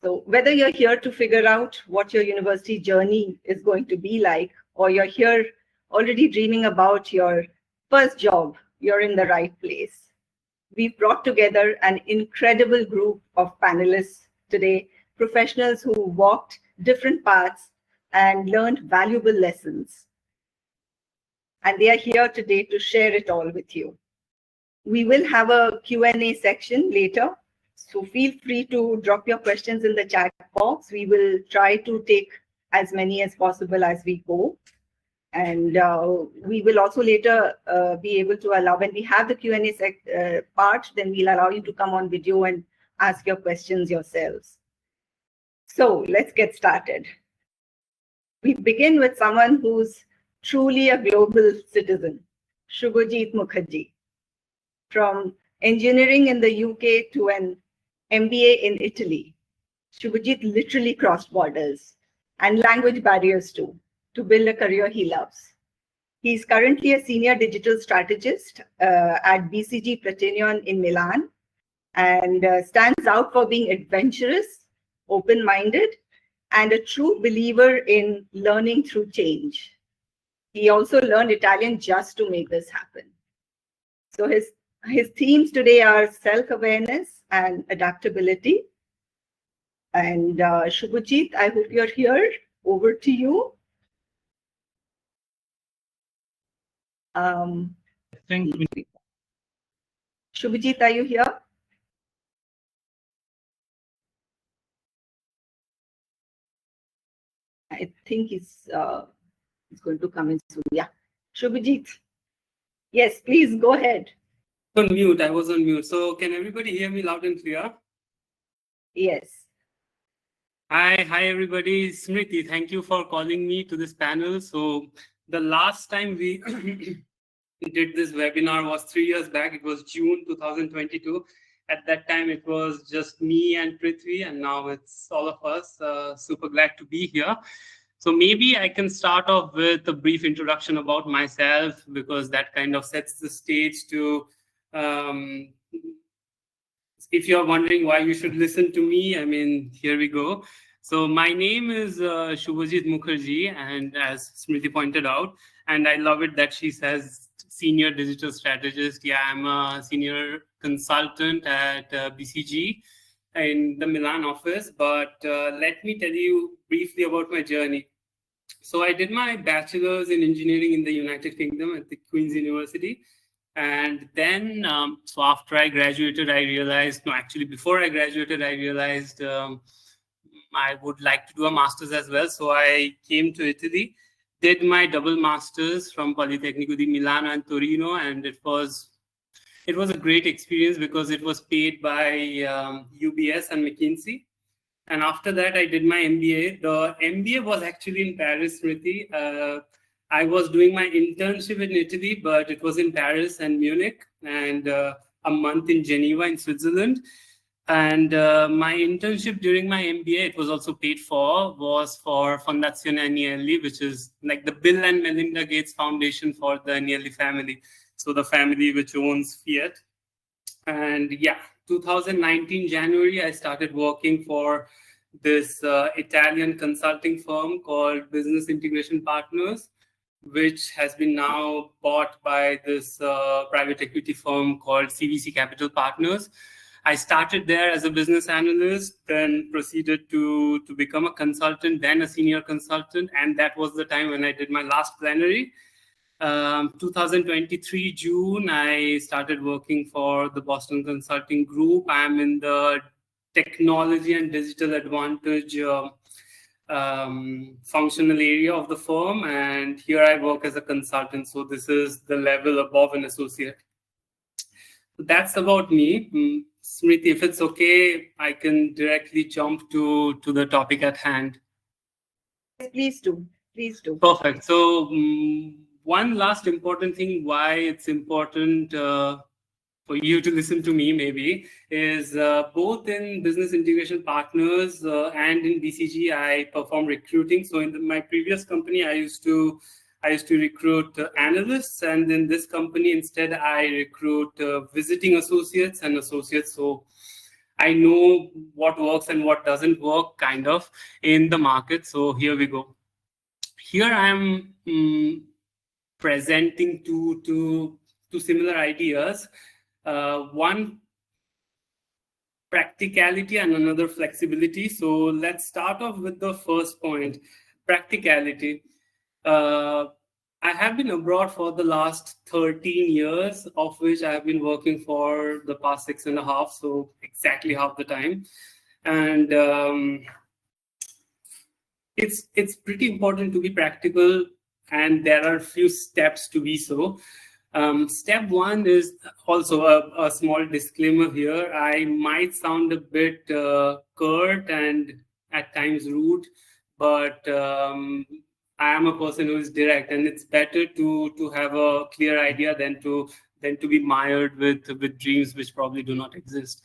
So whether you're here to figure out what your university journey is going to be like, or you're here already dreaming about your first job, you're in the right place. We've brought together an incredible group of panelists today, professionals who walked different paths and learned valuable lessons. And they are here today to share it all with you. We will have a Q&A section later, so feel free to drop your questions in the chat box. We will try to take as many as possible as we go. And we will also later be able to allow, when we have the Q&A part, then we'll allow you to come on video and ask your questions yourselves. So let's get started. We begin with someone who's truly a global citizen, Subhojit Mukherjee. From engineering in the UK to an MBA in Italy, Subhojit literally crossed borders and language barriers too, to build a career he loves. He's currently a senior digital strategist at BCG Platinum in Milan, and stands out for being adventurous, open-minded, and a true believer in learning through change. He also learned Italian just to make this happen. So his themes today are self-awareness and adaptability. And Subhojit, I hope you're here. Over to you. I think Subhojit, are you here? I think he's going to come in soon. Yeah. Subhojit. Yes, please go ahead. On mute. I was on mute. So can everybody hear me loud and clear? Yes. Hi everybody. Smriti, thank you for calling me to this panel. So the last time we did this webinar was 3 years back. It was June 2022. At that time, it was just me and Prithvi, and now it's all of us. Super glad to be here. So maybe I can start off with a brief introduction about myself, because that kind of sets the stage to, if you're wondering why you should listen to me, I mean, here we go. So my name is Subhojit Mukherjee, and as Smriti pointed out, and I love it that she says senior digital strategist. Yeah, I'm a senior consultant at BCG in the Milan office, but let me tell you briefly about my journey. So I did my bachelor's in engineering in the United Kingdom at the Queen's University. And then, so after I graduated, I realized, no, actually before I graduated, I realized I would like to do a master's as well. So I came to Italy, did my double master's from Politecnico di Milano and Torino, and it was a great experience because it was paid by UBS and McKinsey. And after that, I did my MBA. The MBA was actually in Paris, Smriti. I was doing my internship in Italy, but it was in Paris and Munich, and a month in Geneva in Switzerland. And my internship during my MBA, it was also paid for, was for Fondazione Agnelli, which is like the Bill and Melinda Gates Foundation for the Agnelli family. So the family which owns Fiat. And yeah, 2019 January, I started working for this Italian consulting firm called Business Integration Partners, which has been now bought by this private equity firm called CVC Capital Partners. I started there as a business analyst, then proceeded to become a consultant, then a senior consultant. And that was the time when I did my last plenary. 2023 June, I started working for the Boston Consulting Group. I'm in the technology and digital advantage functional area of the firm. And here I work as a consultant. So this is the level above an associate. So that's about me. Smriti, if it's okay, I can directly jump to the topic at hand. Please do. Please do. Perfect. So one last important thing why it's important for you to listen to me maybe is both in Business Integration Partners and in BCG, I perform recruiting. So in my previous company, I used to recruit analysts, and in this company, instead, I recruit visiting associates and associates. So I know what works and what doesn't work kind of in the market. So here we go. Here I am presenting two similar ideas. One practicality and another flexibility. So let's start off with the first point, practicality. I have been abroad for the last 13 years, of which I have been working for the past 6.5, so exactly half the time. And it's pretty important to be practical, and there are a few steps to be so. Step one is also a small disclaimer here. I might sound a bit curt and at times rude, but I am a person who is direct, and it's better to have a clear idea than to be mired with dreams which probably do not exist.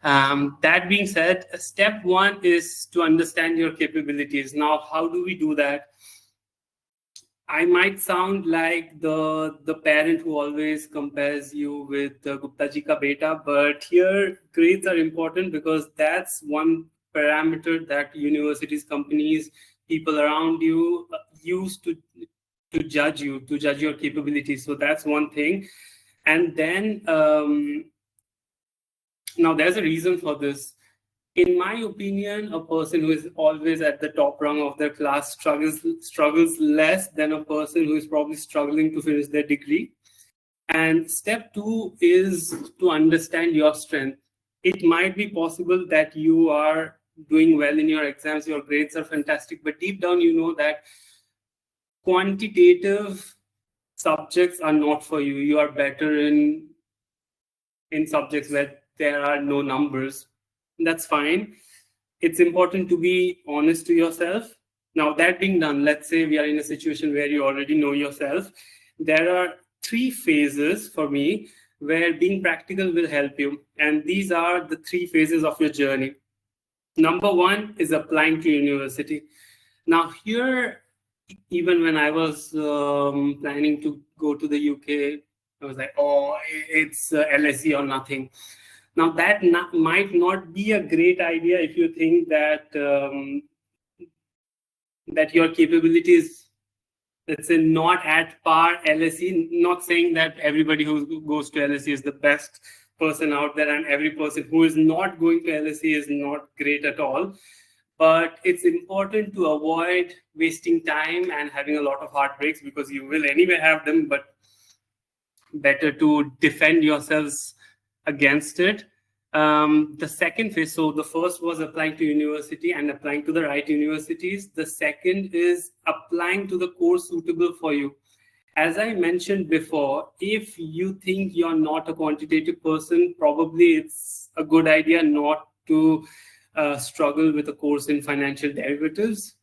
That being said, step one is to understand your capabilities. Now, how do we do that? I might sound like the parent who always compares you with Gupta ji ka beta, but here grades are important because that's one parameter that universities, companies, people around you use to judge you, to judge your capabilities. So that's one thing. And then now there's a reason for this. In my opinion, a person who is always at the top rung of their class struggles less than a person who is probably struggling to finish their degree. And step two is to understand your strength. It might be possible that you are doing well in your exams, your grades are fantastic, but deep down you know that quantitative subjects are not for you. You are better in subjects where there are no numbers. That's fine. It's important to be honest to yourself. Now, that being done, let's say we are in a situation where you already know yourself. There are 3 phases for me where being practical will help you. And these are the 3 phases of your journey. Number 1 is applying to university. Now, here, even when I was planning to go to the UK, I was like, oh, it's LSE or nothing. Now, that might not be a great idea if you think that that your capabilities, let's say, not at par LSE. Not saying that everybody who goes to LSE is the best person out there, and every person who is not going to LSE is not great at all. But it's important to avoid wasting time and having a lot of heartbreaks, because you will anyway have them, but better to defend yourselves against it. The second phase, so the first was applying to university and applying to the right universities. The second is applying to the course suitable for you. As I mentioned before, if you think you're not a quantitative person, probably it's a good idea not to struggle with a course in financial derivatives.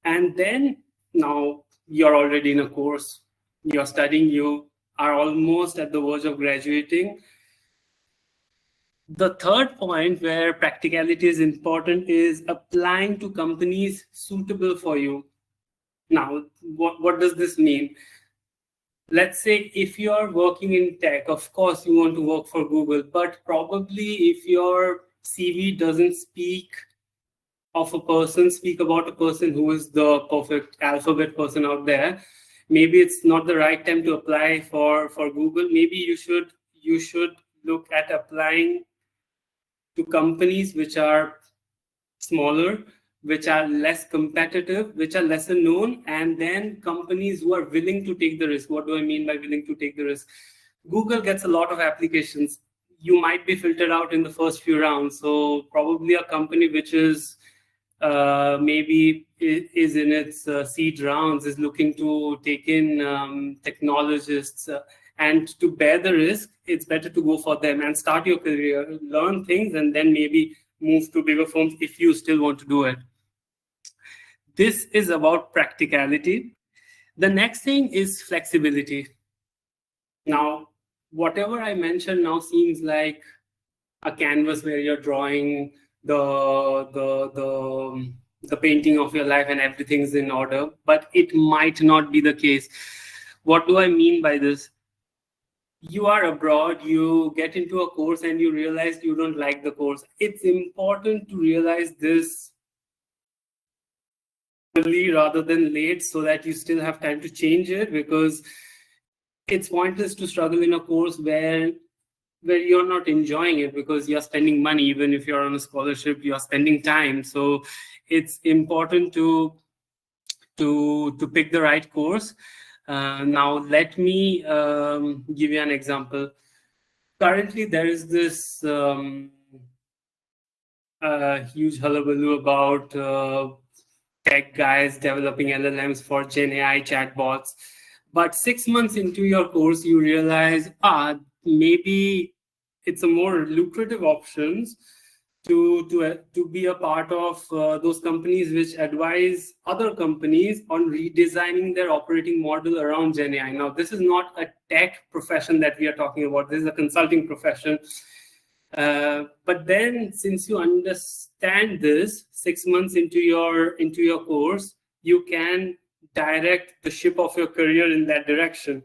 And then now you're already in a course, you're studying, you are almost at the verge of graduating. The third point where practicality is important is applying to companies suitable for you. Now, what does this mean? Let's say if you are working in tech, of course you want to work for Google, but probably if your CV doesn't speak about a person who is the perfect alphabet person out there, maybe it's not the right time to apply for Google. Maybe you should look at applying to companies which are smaller, which are less competitive, which are lesser known, and then companies who are willing to take the risk. What do I mean by willing to take the risk? Google gets a lot of applications. You might be filtered out in the first few rounds. So probably a company which is maybe is in its seed rounds, is looking to take in technologists, and to bear the risk, it's better to go for them and start your career, learn things, and then maybe move to bigger firms if you still want to do it. This is about practicality. The next thing is flexibility. Now, whatever I mentioned now seems like a canvas where you're drawing the painting of your life and everything's in order, but it might not be the case. What do I mean by this? you are abroad, you get into a course and you realize you don't like the course. It's important to realize this early rather than late so that you still have time to change it, because it's pointless to struggle in a course where you're not enjoying it, because you're spending money. Even if you're on a scholarship, you're spending time. So it's important to pick the right course. Now let me give you an example. Currently there is this huge hullabaloo about tech guys developing LLMs for Gen AI chatbots. But 6 months into your course, you realize, maybe it's a more lucrative options to be a part of those companies which advise other companies on redesigning their operating model around Gen AI. Now, this is not a tech profession that we are talking about. This is a consulting profession. But then, since you understand this 6 months into your course, you can direct the ship of your career in that direction.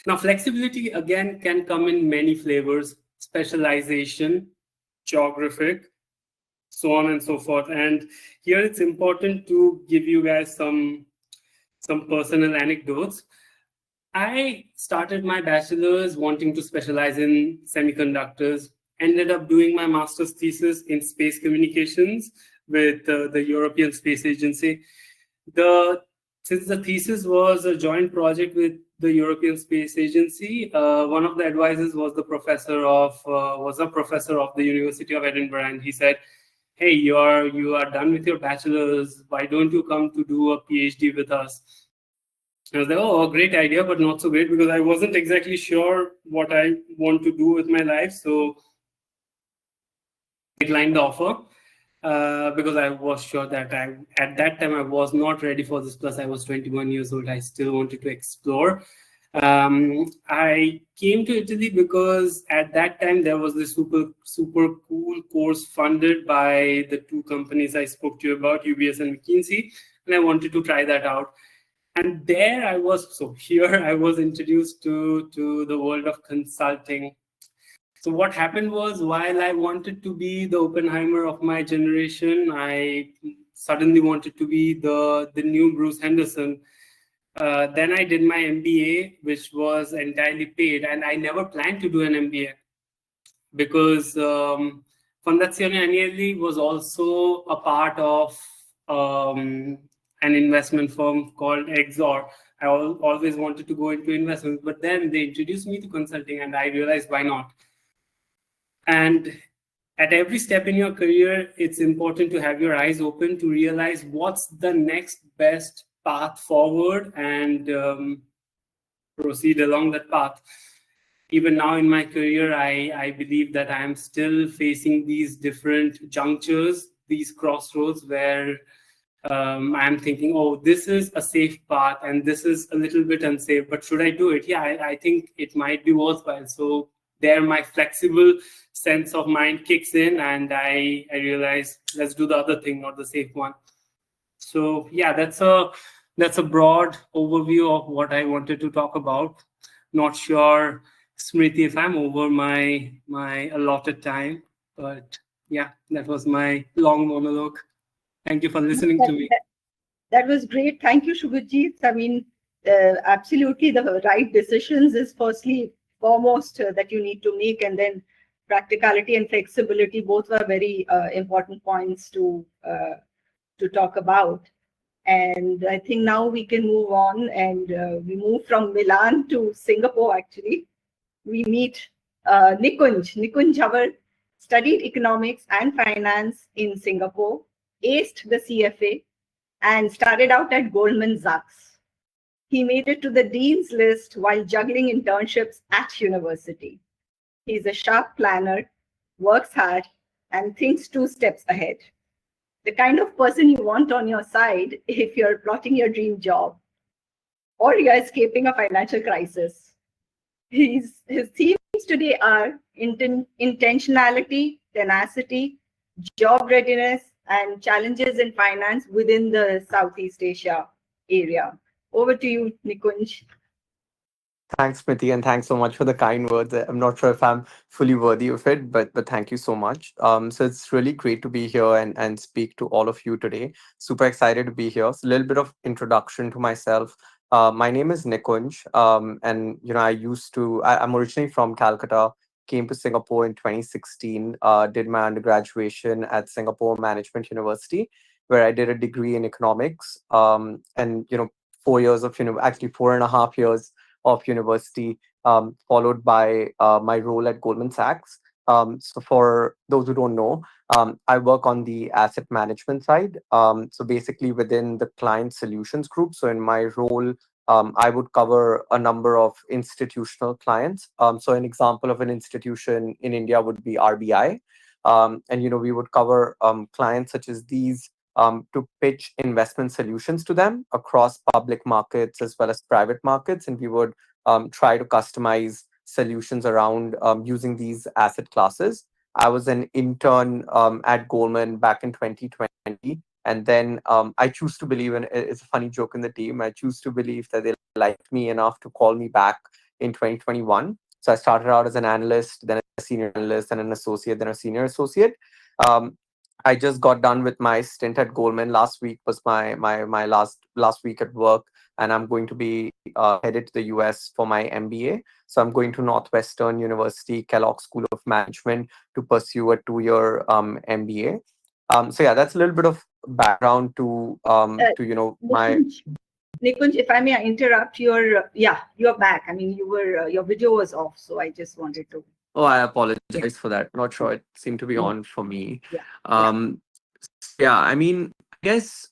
Now, flexibility again can come in many flavors: specialization, geographic, so on and so forth. And here it's important to give you guys some personal anecdotes. I started my bachelor's wanting to specialize in semiconductors, ended up doing my master's thesis in space communications with the European Space Agency. Since the thesis was a joint project with the European Space Agency, one of the advisors was a professor of the University of Edinburgh, and he said, "Hey, you are done with your bachelor's. Why don't you come to do a PhD with us?" I was like, "Oh, great idea, but not so great," because I wasn't exactly sure what I want to do with my life. So I declined the offer because I was sure that at that time I was not ready for this. Plus, I was 21 years old. I still wanted to explore. I came to Italy because at that time there was this super cool course funded by the two companies I spoke to you about, UBS and McKinsey, and I wanted to try that out. And there I was introduced to the world of consulting. So what happened was, while I wanted to be the Oppenheimer of my generation, I suddenly wanted to be the new Bruce Henderson. Then I did my MBA, which was entirely paid, and I never planned to do an MBA because Fondazione Agnelli was also a part of an investment firm called Exor. I always wanted to go into investments, but then they introduced me to consulting, and I realized, why not? And at every step in your career, it's important to have your eyes open to realize what's the next best path forward and proceed along that path. Even now in my career, I believe that I am still facing these different junctures, these crossroads where I'm thinking, oh, this is a safe path and this is a little bit unsafe, but should I do it? Yeah, I think it might be worthwhile. So there my flexible sense of mind kicks in, and I realize, let's do the other thing, not the safe one. So yeah, that's a broad overview of what I wanted to talk about. Not sure, Smriti, if I'm over my allotted time, but yeah, that was my long monologue. Thank you for listening to me. That was great. Thank you, Subhojit. I mean, absolutely, the right decisions is foremost that you need to make, and then practicality and flexibility both were very important points to talk about. And I think now we can move on, and we move from Milan to Singapore. Actually, we meet Nikunj. Nikunj, our studied economics and finance in Singapore, aced the CFA, and started out at Goldman Sachs. He made it to the dean's list while juggling internships at university. He's a sharp planner, works hard, and thinks 2 steps ahead. The kind of person you want on your side if you're plotting your dream job or you're escaping a financial crisis. His themes today are intentionality, tenacity, job readiness, and challenges in finance within the Southeast Asia area. Over to you, Nikunj. Thanks, Smriti, and thanks so much for the kind words. I'm not sure if I'm fully worthy of it, but thank you so much. So it's really great to be here and speak to all of you today. Super excited to be here. So a little bit of introduction to myself. My name is Nikunj, and I'm originally from Calcutta. Came to Singapore in 2016. Did my undergraduation at Singapore Management University, where I did a degree in economics. And 4 years of actually 4.5 years of university, followed by my role at Goldman Sachs. So, for those who don't know, I work on the asset management side. So, basically, within the client solutions group. So, in my role, I would cover a number of institutional clients. So, an example of an institution in India would be RBI. And we would cover clients such as these to pitch investment solutions to them across public markets as well as private markets. And we would try to customize solutions around using these asset classes. I was an intern at Goldman back in 2020. And then I choose to believe, and it's a funny joke in the team, I choose to believe that they liked me enough to call me back in 2021. So I started out as an analyst, then a senior analyst, then an associate, then a senior associate. Um, I just got done with my stint at Goldman. Last week was my last week at work, and I'm going to be headed to the US for my MBA. So I'm going to Northwestern University Kellogg School of Management to pursue a 2-year MBA. So yeah, that's a little bit of background Uh, to my. Nikunj, Nikunj, if I may interrupt, yeah, you're back. I mean, you were your video was off, so I just wanted to. Oh, I Yeah, apologize for that. Not sure it seemed to be no, on for me. yeah, yeah. Um, Yeah, I mean, I guess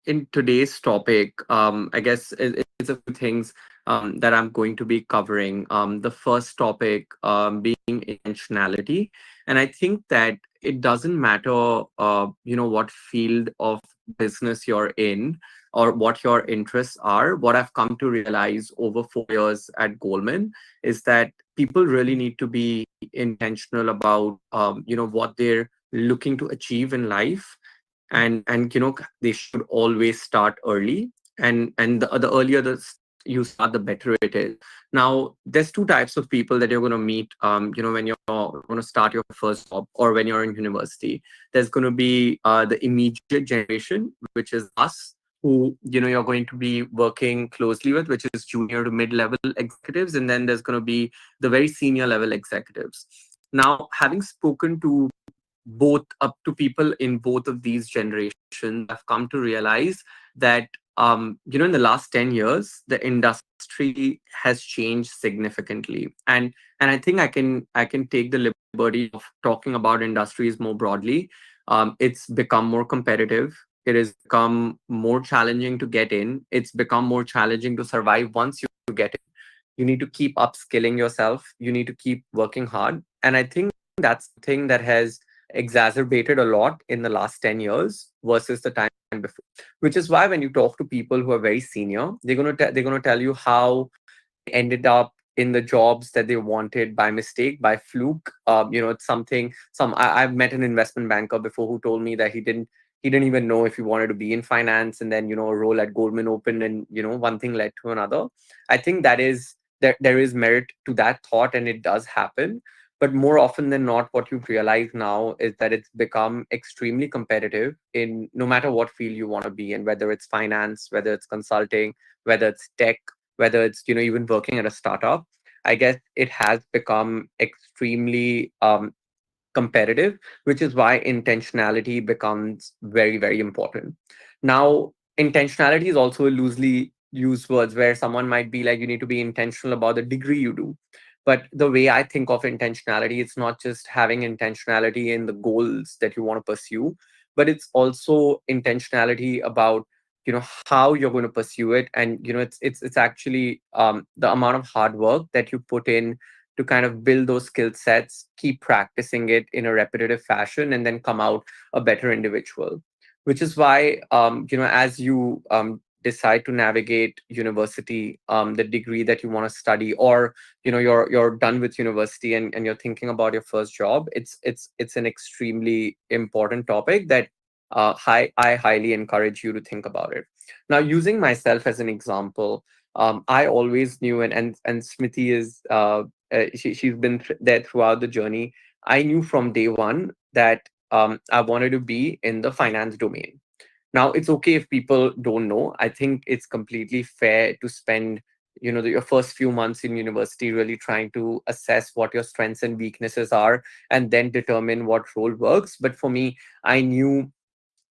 in today's topic, I guess it's a few things that I'm going to be covering. The first topic being intentionality, and I think that it doesn't matter, what field of business you're in or what your interests are. What I've come to realize over 4 years at Goldman is that people really need to be intentional about, what they're looking to achieve in life, and they should always start early, and the earlier you start, the better it is. Now there's two types of people that you're going to meet, when you're going to start your first job or when you're in university. There's going to be the immediate generation, which is us, who you're going to be working closely with, which is junior to mid-level executives, and then there's going to be the very senior level executives. Now, having spoken to both up to people in both of these generations, I've come to realize that in the last 10 years the industry has changed significantly. And I think I can take the liberty of talking about industries more broadly. It's become more competitive. It has become more challenging to get in. It's become more challenging to survive once you get in. You need to keep upskilling yourself. You need to keep working hard. And I think that's the thing that has exacerbated a lot in the last 10 years versus the time before. Which is why when you talk to people who are very senior, they're going to tell you how they ended up in the jobs that they wanted by mistake, by fluke. It's something. I've met an investment banker before who told me that he didn't even know if he wanted to be in finance, and then a role at Goldman opened, and one thing led to another. I think there is merit to that thought, and it does happen. But more often than not, what you realize now is that it's become extremely competitive in no matter what field you want to be in, whether it's finance, whether it's consulting, whether it's tech, whether it's even working at a startup. I guess it has become extremely competitive, which is why intentionality becomes very, very important. Now, intentionality is also a loosely used words where someone might be like, you need to be intentional about the degree you do. But the way I think of intentionality, it's not just having intentionality in the goals that you want to pursue, but it's also intentionality about how you're going to pursue it. And it's actually the amount of hard work that you put in to kind of build those skill sets, keep practicing it in a repetitive fashion, and then come out a better individual. Which is why, as you decide to navigate university, the degree that you want to study, or you're done with university, and you're thinking about your first job, it's an extremely important topic that I highly encourage you to think about it. Now, using myself as an example, I always knew, and Smriti is she's been there throughout the journey. I knew from day one that I wanted to be in the finance domain. Now, it's okay if people don't know. I think it's completely fair to spend, your first few months in university really trying to assess what your strengths and weaknesses are, and then determine what role works. But for me, I knew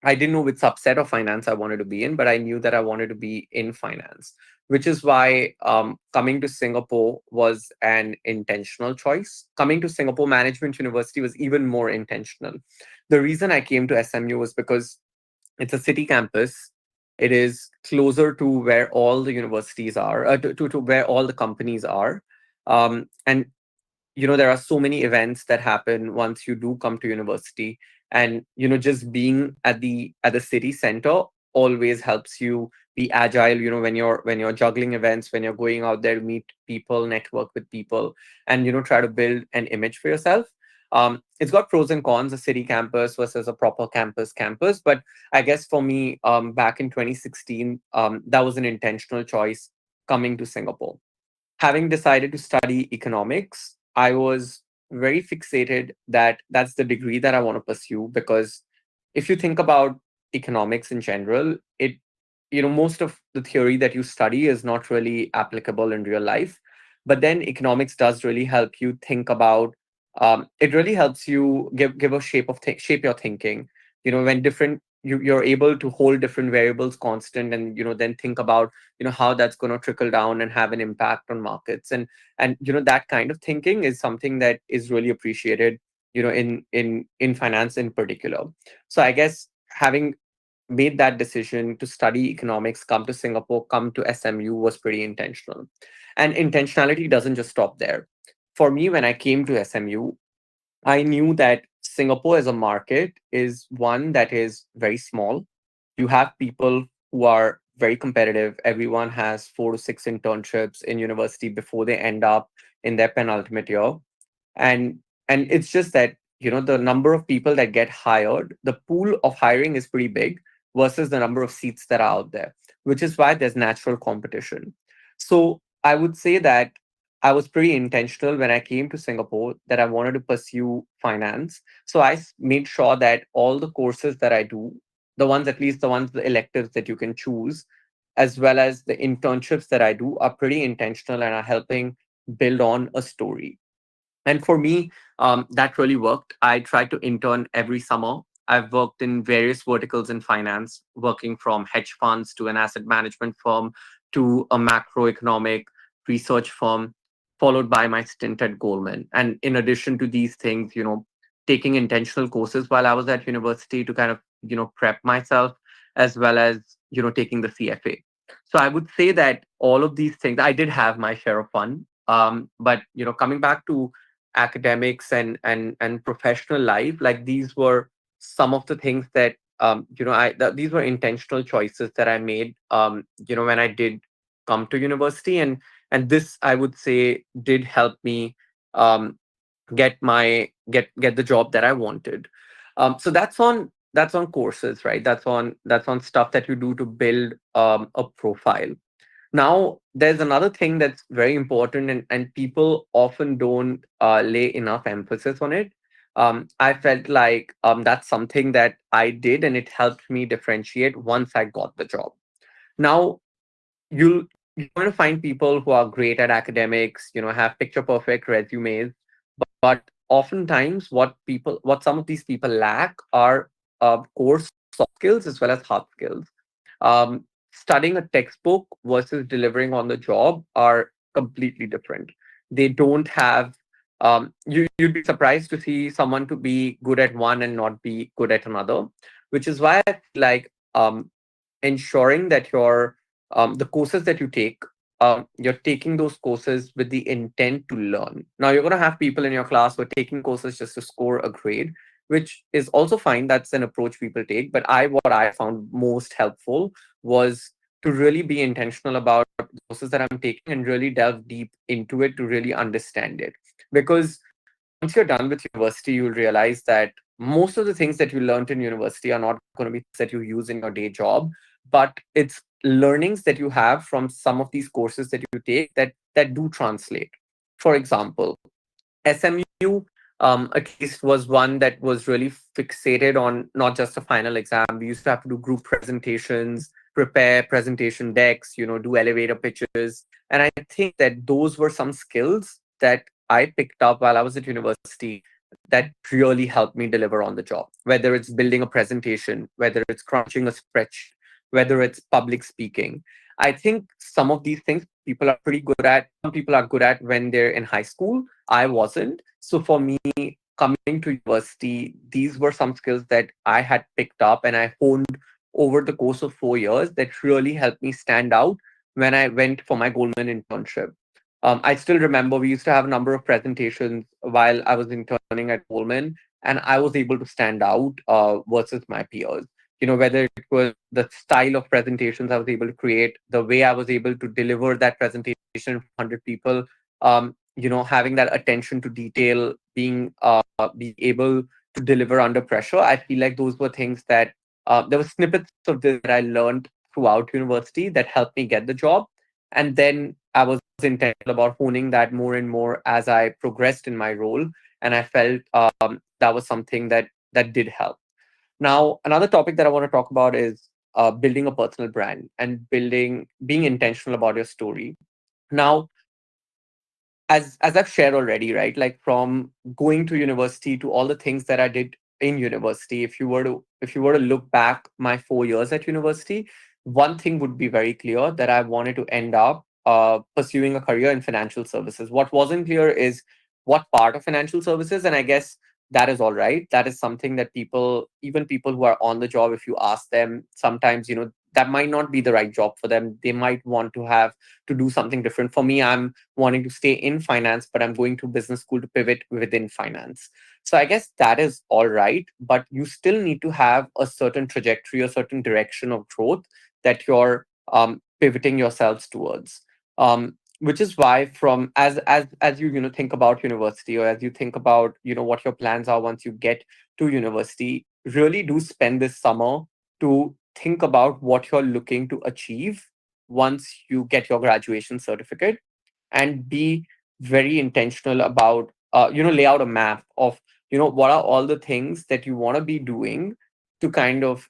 I didn't know which subset of finance I wanted to be in, but I knew that I wanted to be in finance, which is why coming to Singapore was an intentional choice. Coming to Singapore Management University was even more intentional. The reason I came to SMU was because it's a city campus. It is closer to where all the universities are, to where all the companies are. And there are so many events that happen once you do come to university, and just being at the city center always helps you be agile, when you're juggling events, when you're going out there to meet people, network with people, and try to build an image for yourself. It's got pros and cons, a city campus versus a proper campus, but I guess for me, back in 2016, that was an intentional choice coming to Singapore. Having decided to study economics, I was very fixated that that's the degree that I want to pursue, because if you think about economics in general, most of the theory that you study is not really applicable in real life. But then economics does really help you think about, it really helps you give a shape your thinking. When you're able to hold different variables constant, and then think about how that's going to trickle down and have an impact on markets, and that kind of thinking is something that is really appreciated in finance in particular. So I guess having made that decision to study economics, come to Singapore, come to SMU was pretty intentional. And intentionality doesn't just stop there. For me, when I came to SMU, I knew that Singapore as a market is one that is very small. You have people who are very competitive. Everyone has 4 to 6 internships in university before they end up in their penultimate year. And it's just that the number of people that get hired, the pool of hiring is pretty big versus the number of seats that are out there, which is why there's natural competition. So I would say that I was pretty intentional when I came to Singapore that I wanted to pursue finance. So made sure that all the courses that I do, the electives that you can choose, as well as the internships that I do, are pretty intentional and are helping build on a story. And for me, that really worked. I tried to intern every summer. I've worked in various verticals in finance, working from hedge funds to an asset management firm to a macroeconomic research firm, followed by my stint at Goldman. And in addition to these things, taking intentional courses while I was at university to kind of, prep myself, as well as, taking the CFA. So I would say that all of these things, I did have my share of fun. But, coming back to academics and professional life, like these were some of the things that these were intentional choices that I made when I did come to university, and this, I would say, did help me um get the job that I wanted. So that's on courses, right? That's on stuff that you do to build a profile. Now, there's another thing that's very important, and people often don't lay enough emphasis on it. I felt like that's something that I did, and it helped me differentiate once I got the job. Now, you're going to find people who are great at academics, have picture perfect resumes, but oftentimes what some of these people lack are core soft skills as well as hard skills. Studying a textbook versus delivering on the job are completely different. They don't have you'd be surprised to see someone to be good at one and not be good at another, which is why I feel like ensuring that the courses that you take, you're taking those courses with the intent to learn. Now, you're going to have people in your class who are taking courses just to score a grade, which is also fine. That's an approach people take. But what I found most helpful was to really be intentional about the courses that I'm taking and really delve deep into it to really understand it. Because once you're done with university, you'll realize that most of the things that you learned in university are not going to be things that you use in your day job. but it's learnings that you have from some of these courses that you take that do translate. For example, SMU, at least, was one that was really fixated on not just a final exam. We used to have to do group presentations, prepare presentation decks, do elevator pitches. And I think that those were some skills that I picked up while I was at university that really helped me deliver on the job, whether it's building a presentation, whether it's crunching a spreadsheet, whether it's public speaking. I think some of these things people are pretty good at. Some people are good at when they're in high school. I wasn't. So for me, coming to university, these were some skills that I had picked up and I honed over the course of 4 years that really helped me stand out when I went for my Goldman internship. I still remember we used to have a number of presentations while I was interning at Goldman, and I was able to stand out versus my peers. Whether it was the style of presentations I was able to create, the way I was able to deliver that presentation for 100 people, having that attention to detail, being able to deliver under pressure. I feel like those were things that there were snippets of this that I learned throughout university that helped me get the job. And then I was intentional about honing that more and more as I progressed in my role. And I felt that was something that did help. Now, another topic that I want to talk about is building a personal brand and being intentional about your story. Now, as I've shared already, right? Like from going to university to all the things that I did in university, if you were to look back my 4 years at university, one thing would be very clear that I wanted to end up pursuing a career in financial services. What wasn't clear is what part of financial services, and I guess that is all right. That is something that even people who are on the job, if you ask them, sometimes that might not be the right job for them. They might want to do something different. For me, I'm wanting to stay in finance, but I'm going to business school to pivot within finance. So I guess that is all right, but you still need to have a certain trajectory, a certain direction of growth that you're pivoting yourselves towards. Which is why, from as you think about university, or as you think about what your plans are once you get to university, really do spend this summer to think about what you're looking to achieve once you get your graduation certificate, and be very intentional about lay out a map of what are all the things that you want to be doing to kind of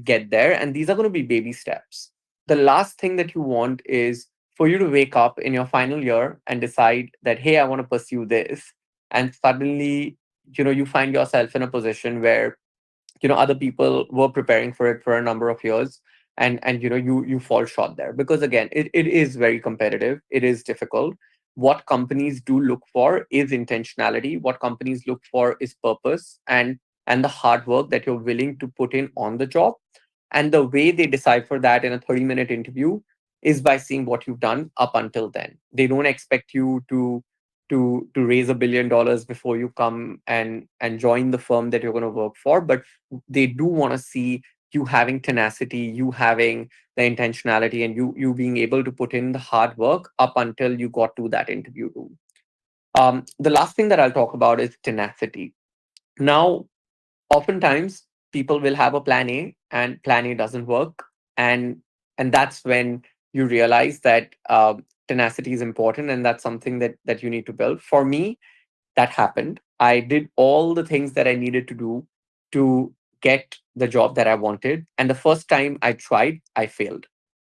get there. And these are going to be baby steps. The last thing that you want is for you to wake up in your final year and decide that, hey, I want to pursue this, and suddenly you find yourself in a position where other people were preparing for it for a number of years, and you fall short there, because again, it is very competitive, it is difficult. What companies do look for is intentionality. What companies look for is purpose, and the hard work that you're willing to put in on the job. And the way they decipher that in a 30-minute interview is by seeing what you've done up until then. They don't expect you to raise $1 billion before you come and join the firm that you're going to work for, but they do want to see you having tenacity, you having the intentionality, and you being able to put in the hard work up until you got to that interview room. The last thing that I'll talk about is tenacity. Now, oftentimes people will have a plan A and plan A doesn't work, and that's when you realize that tenacity is important, and that's something that you need to build. For me, that happened. I did all the things that I needed to do to get the job that I wanted. And the first time I tried, I failed.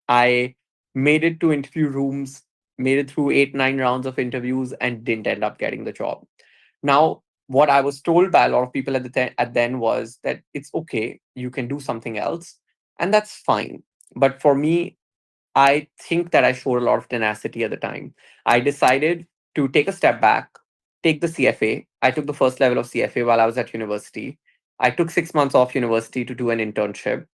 I made it to interview rooms, made it through 8, 9 rounds of interviews, and didn't end up getting the job. Now, what I was told by a lot of people at then was that it's okay, you can do something else, and that's fine. But for me, I think that I showed a lot of tenacity at the time. I decided to take a step back, take the CFA. I took the first level of CFA while I was at university. I took 6 months off university to do an internship,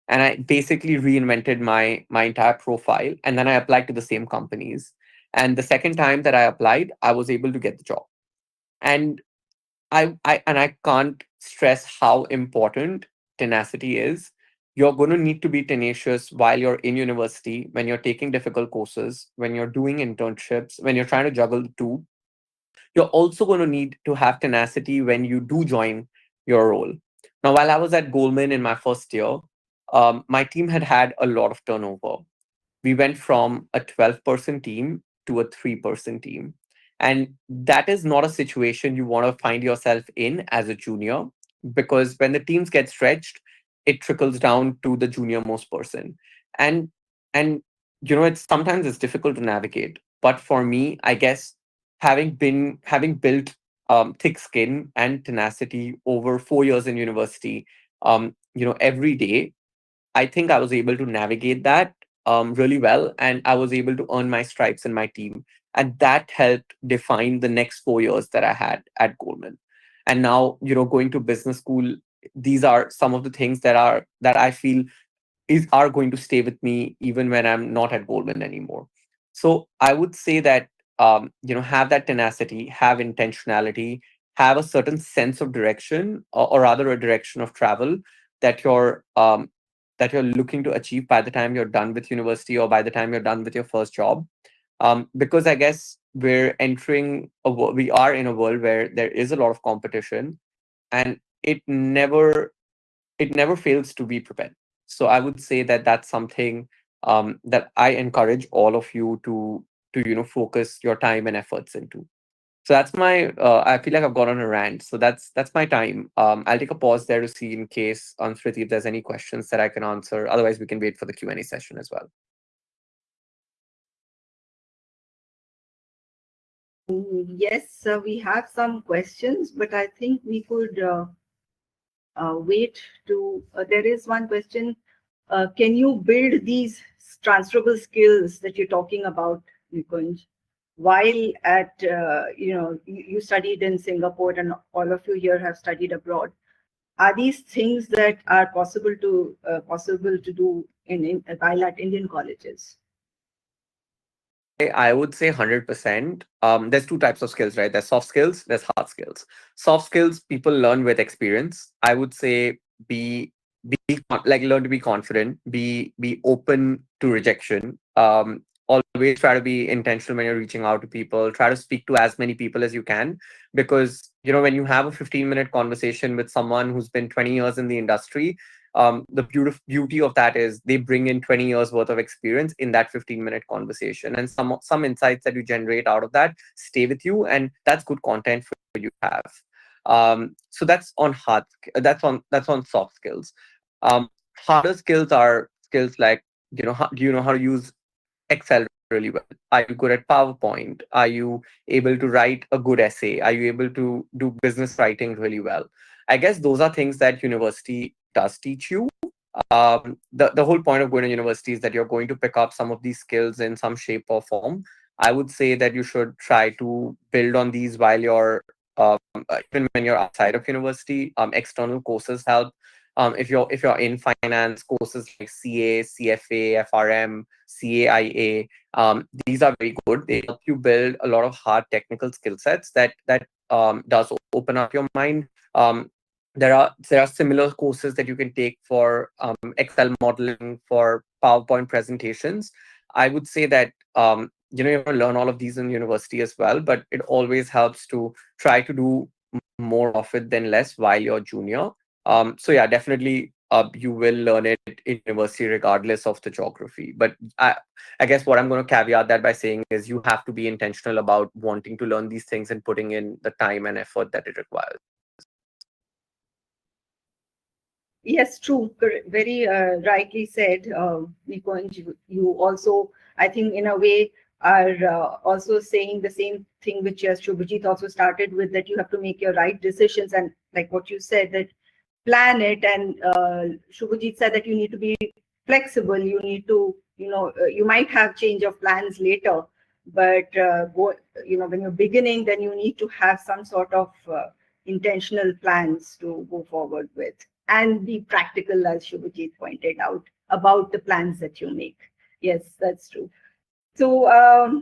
and I basically reinvented my entire profile. And then I applied to the same companies. And the second time that I applied, I was able to get the job. And I can't stress how important tenacity is. You're going to need to be tenacious while you're in university, when you're taking difficult courses, when you're doing internships, when you're trying to juggle the two. You're also going to need to have tenacity when you do join your role. Now, while I was at Goldman in my first year, my team had a lot of turnover. We went from a 12-person team to a 3-person team. And that is not a situation you want to find yourself in as a junior, because when the teams get stretched, it trickles down to the junior most person. And it's sometimes it's difficult to navigate. But for me, I guess having built thick skin and tenacity over 4 years in university, every day I think I was able to navigate that really well, and I was able to earn my stripes in my team, and that helped define the next 4 years that I had at Goldman. And now, going to business school, these are some of the things that I feel are going to stay with me even when I'm not at Goldman anymore. So I would say that have that tenacity, have intentionality, have a certain sense of direction, or rather a direction of travel that you're looking to achieve by the time you're done with university or by the time you're done with your first job. Because I guess we are in a world where there is a lot of competition, and it never fails to be prepared. So I would say that that's something that I encourage all of you to focus your time and efforts into. So that's my. I feel like I've gone on a rant. So that's my time. I'll take a pause there to see in case on Smriti if there's any questions that I can answer. Otherwise, we can wait for the Q&A session as well. Yes, we have some questions, but I think we could wait to. There is one question. Can you build these transferable skills that you're talking about, Nikunj, while at you studied in Singapore and all of you here have studied abroad? Are these things that are possible to do while at Indian colleges? I would say 100%. There's two types of skills, right? There's soft skills, there's hard skills. Soft skills people learn with experience. I would say learn to be confident, be open to rejection. Always try to be intentional when you're reaching out to people. Try to speak to as many people as you can, because when you have a 15-minute conversation with someone who's been 20 years in the industry, the beauty of that is they bring in 20 years worth of experience in that 15-minute conversation, and some insights that you generate out of that stay with you, and that's good content for you to have. So that's on soft skills. Harder skills are skills like, do you know how to use Excel really well? Are you good at PowerPoint? Are you able to write a good essay? Are you able to do business writing really well? I guess those are things that university does teach you. The whole point of going to university is that you're going to pick up some of these skills in some shape or form. I would say that you should try to build on these while you're even when you're outside of university. External courses help. If you're in finance, courses like CA, CFA, FRM, CAIA, these are very good. They help you build a lot of hard technical skill sets that does open up your mind. There are similar courses that you can take for Excel modeling, for PowerPoint presentations. I would say that you learn all of these in university as well, but it always helps to try to do more of it than less while you're junior. So yeah, definitely you will learn it in university regardless of the geography. But I guess what I'm going to caveat that by saying is you have to be intentional about wanting to learn these things and putting in the time and effort that it requires. Yes, true. Very rightly said, Nikunj. You also, I think, in a way, are also saying the same thing which Subhojit also started with, that you have to make your right decisions, and like what you said, that plan it. And Subhojit said that you need to be flexible. You need to, you might have change of plans later, but when you're beginning, then you need to have some sort of intentional plans to go forward with, and be practical, as Subhojit pointed out, about the plans that you make. Yes, that's true. So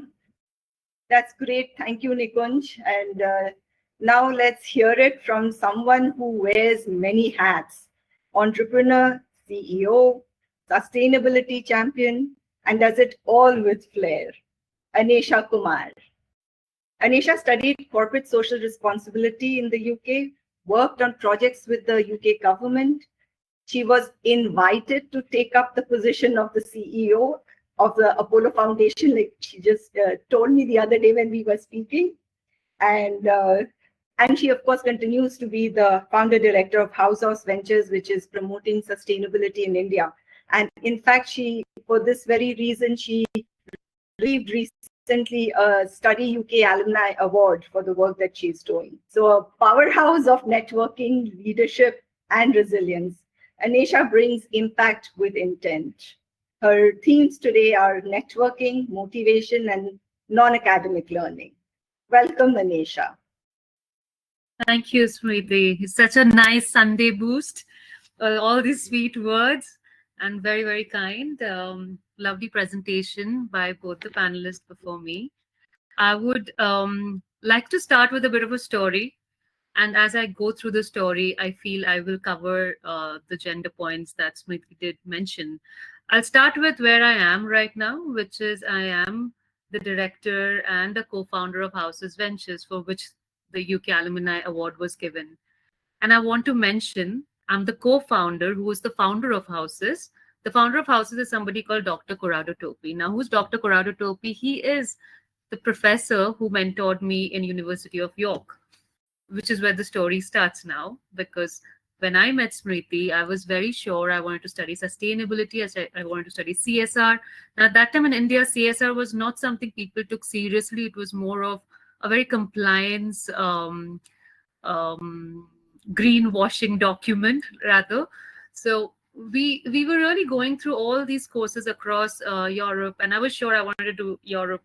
that's great. Thank you, Nikunj. And now let's hear it from someone who wears many hats: entrepreneur, CEO, sustainability champion, and does it all with flair. Anneysa Kumar. Anneysa studied corporate social responsibility in the UK, worked on projects with the UK government, She was invited to take up the position of the CEO of the Apollo Foundation, like she just told me the other day when we were speaking. And she, of course, continues to be the founder director of House Ventures, which is promoting sustainability in India. And in fact, for this very reason, she received recently a Study UK Alumni Award for the work that she's doing. So a powerhouse of networking, leadership, and resilience. Anneysa brings impact with intent. Her themes today are networking, motivation, and non-academic learning. Welcome, Anneysa. Thank you, Smriti. It's such a nice Sunday boost. All these sweet words and very, very kind. Lovely presentation by both the panelists before me. I would like to start with a bit of a story. And as I go through the story, I feel I will cover the gender points that Smriti did mention. I'll start with where I am right now, which is I am the director and the co-founder of Houses Ventures, for which the UK Alumni Award was given. And I want to mention, I'm the co-founder who is the founder of Houses. The founder of Houses is somebody called Dr. Corrado Topi. Now, who's Dr. Corrado Topi? He is the professor who mentored me in University of York, which is where the story starts now, because when I met Smriti, I was very sure I wanted to study sustainability. I wanted to study CSR. Now, at that time in India, CSR was not something people took seriously. It was more of a very compliance, greenwashing document, rather. So we were really going through all these courses across Europe, and I was sure I wanted to do Europe,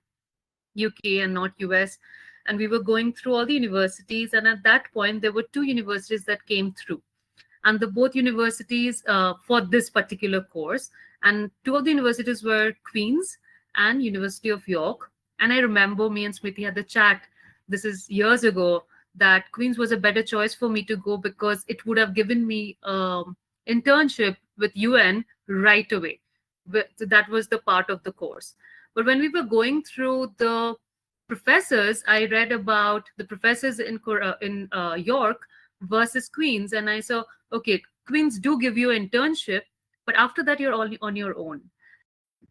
UK, and not US. And we were going through all the universities, and at that point, there were 2 universities that came through. And both universities for this particular course. And 2 of the universities were Queen's and University of York. And I remember me and Smriti had the chat, this is years ago, that Queen's was a better choice for me to go because it would have given me internship with UN right away. So that was the part of the course. But when we were going through the professors, I read about the professors in York versus Queen's, and I saw, okay, Queen's do give you an internship, but after that you're all on your own.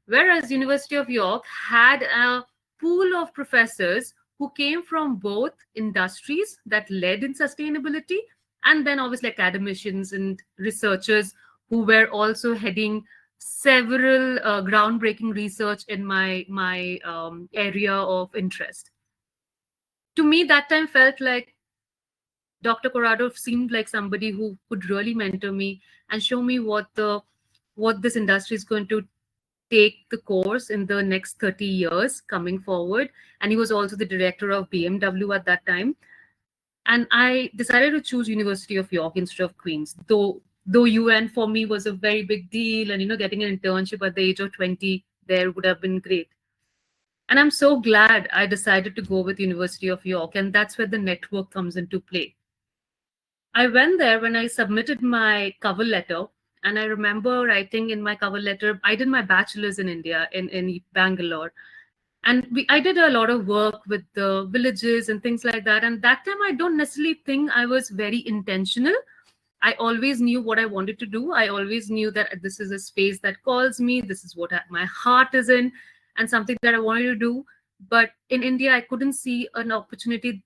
Whereas University of York had a pool of professors who came from both industries that led in sustainability, and then obviously academicians and researchers who were also heading several groundbreaking research in my area of interest. To me, that time felt like Dr. Corrado seemed like somebody who could really mentor me and show me what this industry is going to take the course in the next 30 years coming forward. And he was also the director of BMW at that time. And I decided to choose University of York instead of Queen's, though UN for me was a very big deal, and getting an internship at the age of 20 there would have been great. And I'm so glad I decided to go with University of York, and that's where the network comes into play. I went there when I submitted my cover letter, and I remember writing in my cover letter, I did my bachelor's in India, in Bangalore. And I did a lot of work with the villages and things like that. And that time, I don't necessarily think I was very intentional. I always knew what I wanted to do. I always knew that this is a space that calls me. This is what my heart is in, and something that I wanted to do. But in India, I couldn't see an opportunity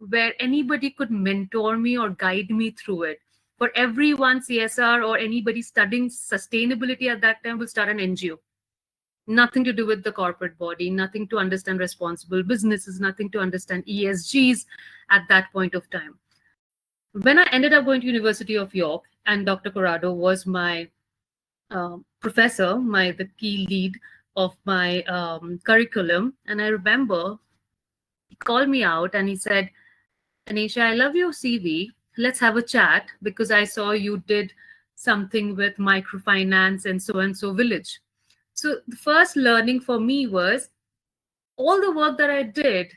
where anybody could mentor me or guide me through it. For everyone, CSR or anybody studying sustainability at that time will start an NGO. Nothing to do with the corporate body, nothing to understand responsible businesses, nothing to understand ESGs at that point of time. When I ended up going to University of York, and Dr. Corrado was my professor, the key lead of my curriculum, and I remember he called me out and he said, Anneysa, I love your CV. Let's have a chat because I saw you did something with microfinance and so village. So the first learning for me was all the work that I did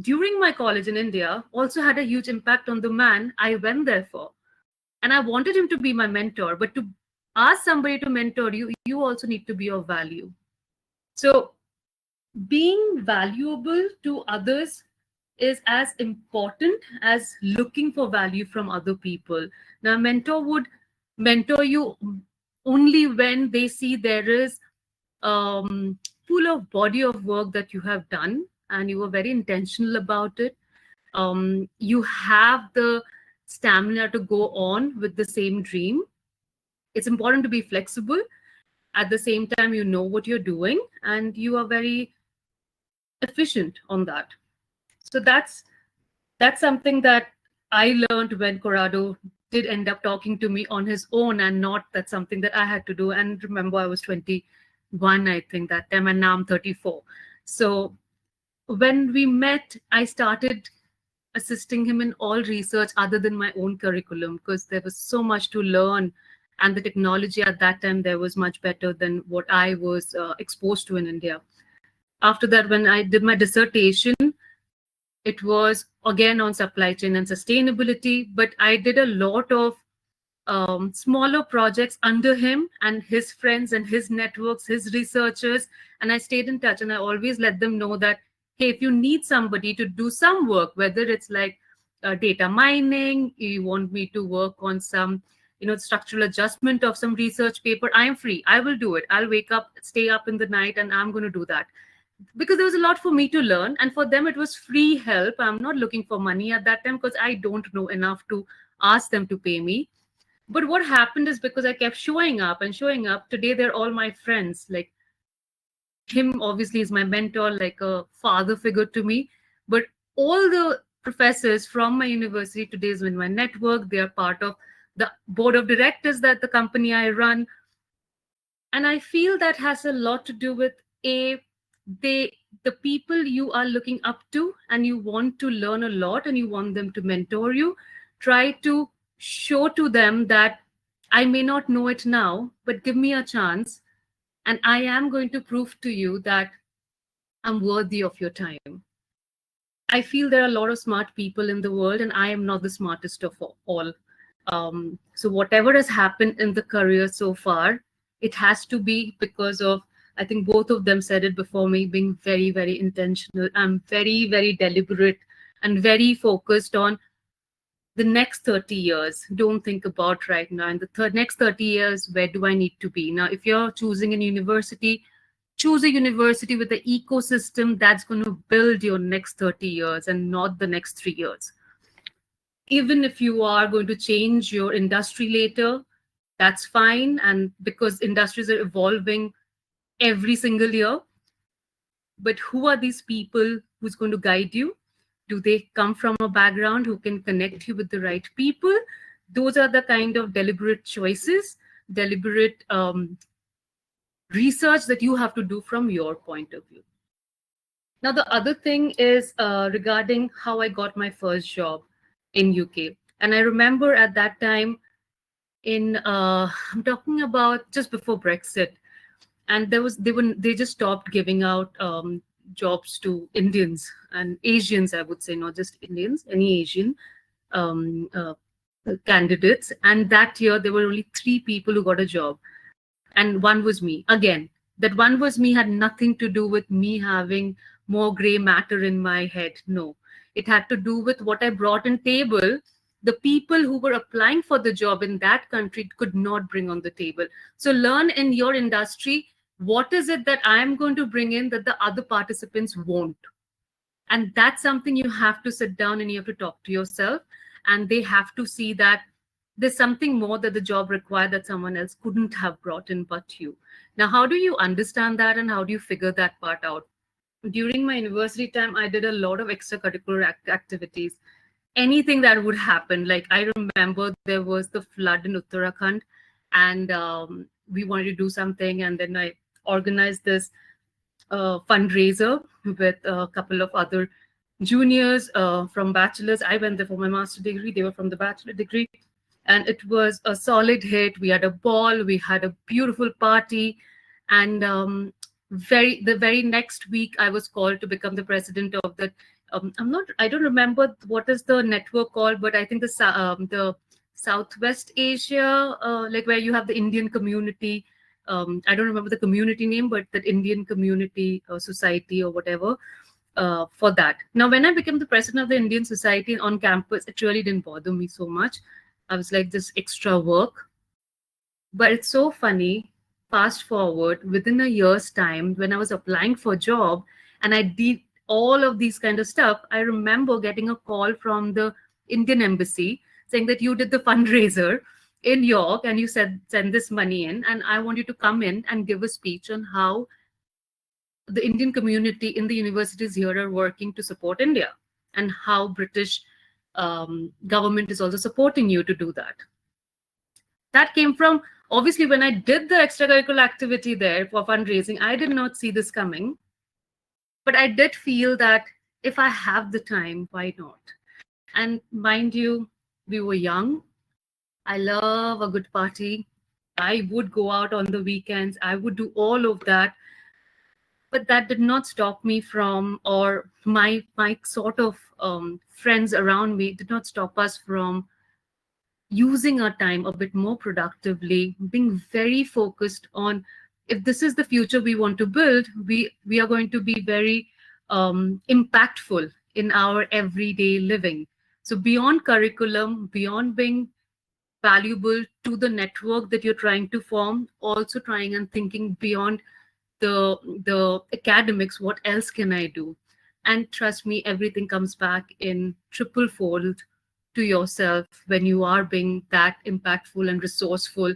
during my college in India also had a huge impact on the man I went there for. And I wanted him to be my mentor, but to ask somebody to mentor you, you also need to be of value. So being valuable to others is as important as looking for value from other people. Now, a mentor would mentor you only when they see there is full of body of work that you have done and you were very intentional about it. You have the stamina to go on with the same dream. It's important to be flexible. At the same time, you know what you're doing and you are very efficient on that. So that's something that I learned when Corrado did end up talking to me on his own, and not that's something that I had to do. And remember, I was 21, I think, that time, and now I'm 34. So when we met, I started assisting him in all research other than my own curriculum, because there was so much to learn. And the technology at that time there was much better than what I was exposed to in India. After that, when I did my dissertation, it was again on supply chain and sustainability, but I did a lot of smaller projects under him and his friends and his networks, his researchers. And I stayed in touch, and I always let them know that, hey, if you need somebody to do some work, whether it's like data mining, you want me to work on some, structural adjustment of some research paper, I am free. I will do it. I'll wake up, stay up in the night, and I'm going to do that. Because there was a lot for me to learn, and for them it was free help. I'm not looking for money at that time because I don't know enough to ask them to pay me. But what happened is, because I kept showing up and showing up, today they're all my friends. Like, him obviously is my mentor, like a father figure to me. But all the professors from my university today is in my network. They are part of the board of directors that the company I run. And I feel that has a lot to do with the people you are looking up to, and you want to learn a lot and you want them to mentor you. Try to show to them that I may not know it now, but give me a chance, and I am going to prove to you that I'm worthy of your time. I feel there are a lot of smart people in the world, and I am not the smartest of all. So whatever has happened in the career so far, it has to be because of, I think both of them said it before me, being very, very intentional. I'm very, very deliberate and very focused on the next 30 years. Don't think about right now. In the next 30 years, where do I need to be? Now, if you're choosing a university, choose a university with the ecosystem that's going to build your next 30 years and not the next 3 years. Even if you are going to change your industry later, that's fine. And because industries are evolving every single year. But who are these people who's going to guide you? Do they come from a background who can connect you with the right people? Those are the kind of deliberate choices, deliberate research that you have to do from your point of view. Now, the other thing is regarding how I got my first job in UK. And I remember at that time I'm talking about just before Brexit, and they just stopped giving out jobs to Indians and Asians, I would say, not just Indians, any Asian candidates. And that year there were only 3 people who got a job, and one was me. Again, that one was me had nothing to do with me having more gray matter in my head. No, it had to do with what I brought on table. The people who were applying for the job in that country could not bring on the table. So learn in your industry, what is it that I am going to bring in that the other participants won't? And that's something you have to sit down and you have to talk to yourself. And they have to see that there's something more that the job required that someone else couldn't have brought in but you. Now, how do you understand that, and how do you figure that part out? During my university time, I did a lot of extracurricular activities. Anything that would happen. Like, I remember there was the flood in Uttarakhand, and we wanted to do something, and then I organized this fundraiser with a couple of other juniors from bachelors. I went there for my master's degree, they were from the bachelor degree, and it was a solid hit. We had a ball, we had a beautiful party, and the very next week I was called to become the president of the I don't remember what is the network called, but I think the Southwest Asia, like where you have the Indian community. I don't remember the community name, but that Indian community society or whatever, for that. Now, when I became the president of the Indian Society on campus, it really didn't bother me so much. I was like, this extra work. But it's so funny, fast forward within a year's time, when I was applying for a job and I did all of these kind of stuff, I remember getting a call from the Indian embassy saying that you did the fundraiser in York and you said send this money in, and I want you to come in and give a speech on how the Indian community in the universities here are working to support India, and how British government is also supporting you to do that. That came from, obviously, when I did the extracurricular activity there for fundraising, I did not see this coming, but I did feel that if I have the time, why not? And mind you, we were young. I love a good party. I would go out on the weekends. I would do all of that. But that did not stop me from, or my sort of friends around me did not stop us from using our time a bit more productively, being very focused on, if this is the future we want to build, we are going to be very impactful in our everyday living. So beyond curriculum, beyond being valuable to the network that you're trying to form, also trying and thinking beyond the academics, what else can I do? And trust me, everything comes back in triple fold to yourself when you are being that impactful and resourceful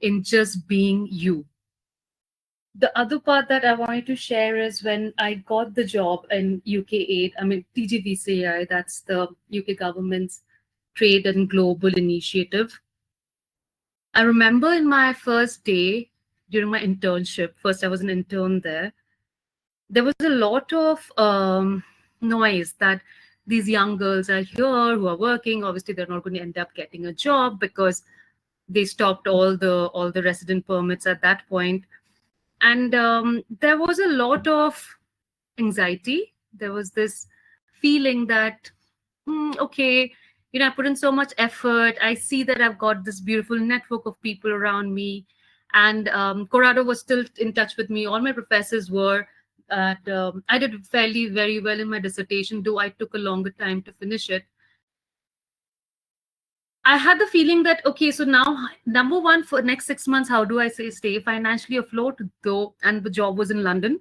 in just being you. The other part that I wanted to share is when I got the job in UK8, I mean TGVCI, that's the UK government's trade and global initiative. I remember in my first day during my internship, first I was an intern there was a lot of noise that these young girls are here who are working. Obviously, they're not going to end up getting a job because they stopped all the resident permits at that point. And there was a lot of anxiety. There was this feeling that, okay, I put in so much effort. I see that I've got this beautiful network of people around me. And Corrado was still in touch with me. All my professors were. I did fairly very well in my dissertation, though I took a longer time to finish it. I had the feeling that, okay, so now, number one, for next 6 months, how do I stay financially afloat? Though, and the job was in London.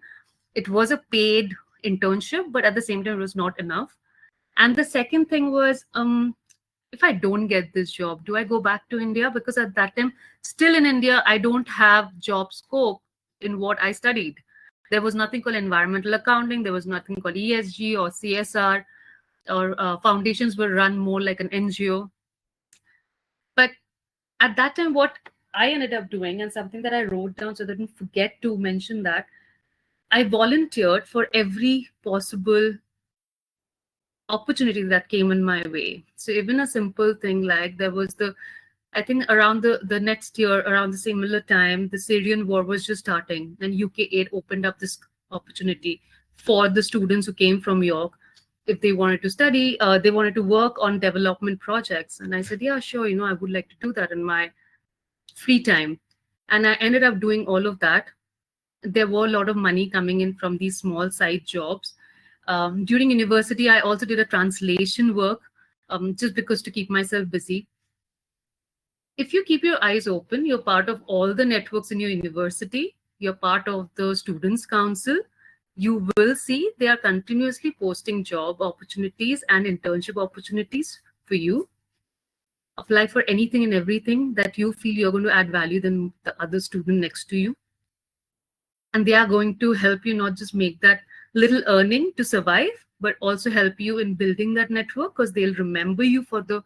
It was a paid internship, but at the same time, it was not enough. And the second thing was, if I don't get this job, do I go back to India? Because at that time, still in India, I don't have job scope in what I studied. There was nothing called environmental accounting. There was nothing called ESG or CSR, or foundations were run more like an NGO. But at that time, what I ended up doing, and something that I wrote down so that I didn't forget to mention that, I volunteered for every possible opportunity that came in my way. So even a simple thing like there was I think around the next year, around the similar time, the Syrian war was just starting, and UK8 opened up this opportunity for the students who came from York. If they wanted to study, they wanted to work on development projects. And I said, yeah, sure, I would like to do that in my free time. And I ended up doing all of that. There were a lot of money coming in from these small side jobs. During university, I also did a translation work, just because to keep myself busy. If you keep your eyes open, you're part of all the networks in your university, you're part of the Students' Council, you will see they are continuously posting job opportunities and internship opportunities for you. Apply for anything and everything that you feel you're going to add value than the other student next to you. And they are going to help you not just make that little earning to survive, but also help you in building that network, because they'll remember you for the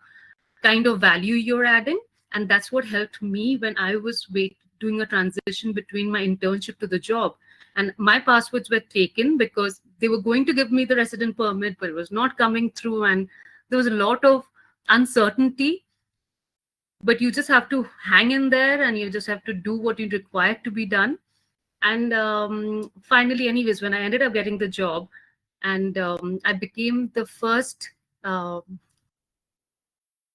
kind of value you're adding. And that's what helped me when I was doing a transition between my internship to the job. And my passports were taken because they were going to give me the resident permit, but it was not coming through. And there was a lot of uncertainty. But you just have to hang in there, and you just have to do what you require to be done. And finally, anyways, when I ended up getting the job, and I became the first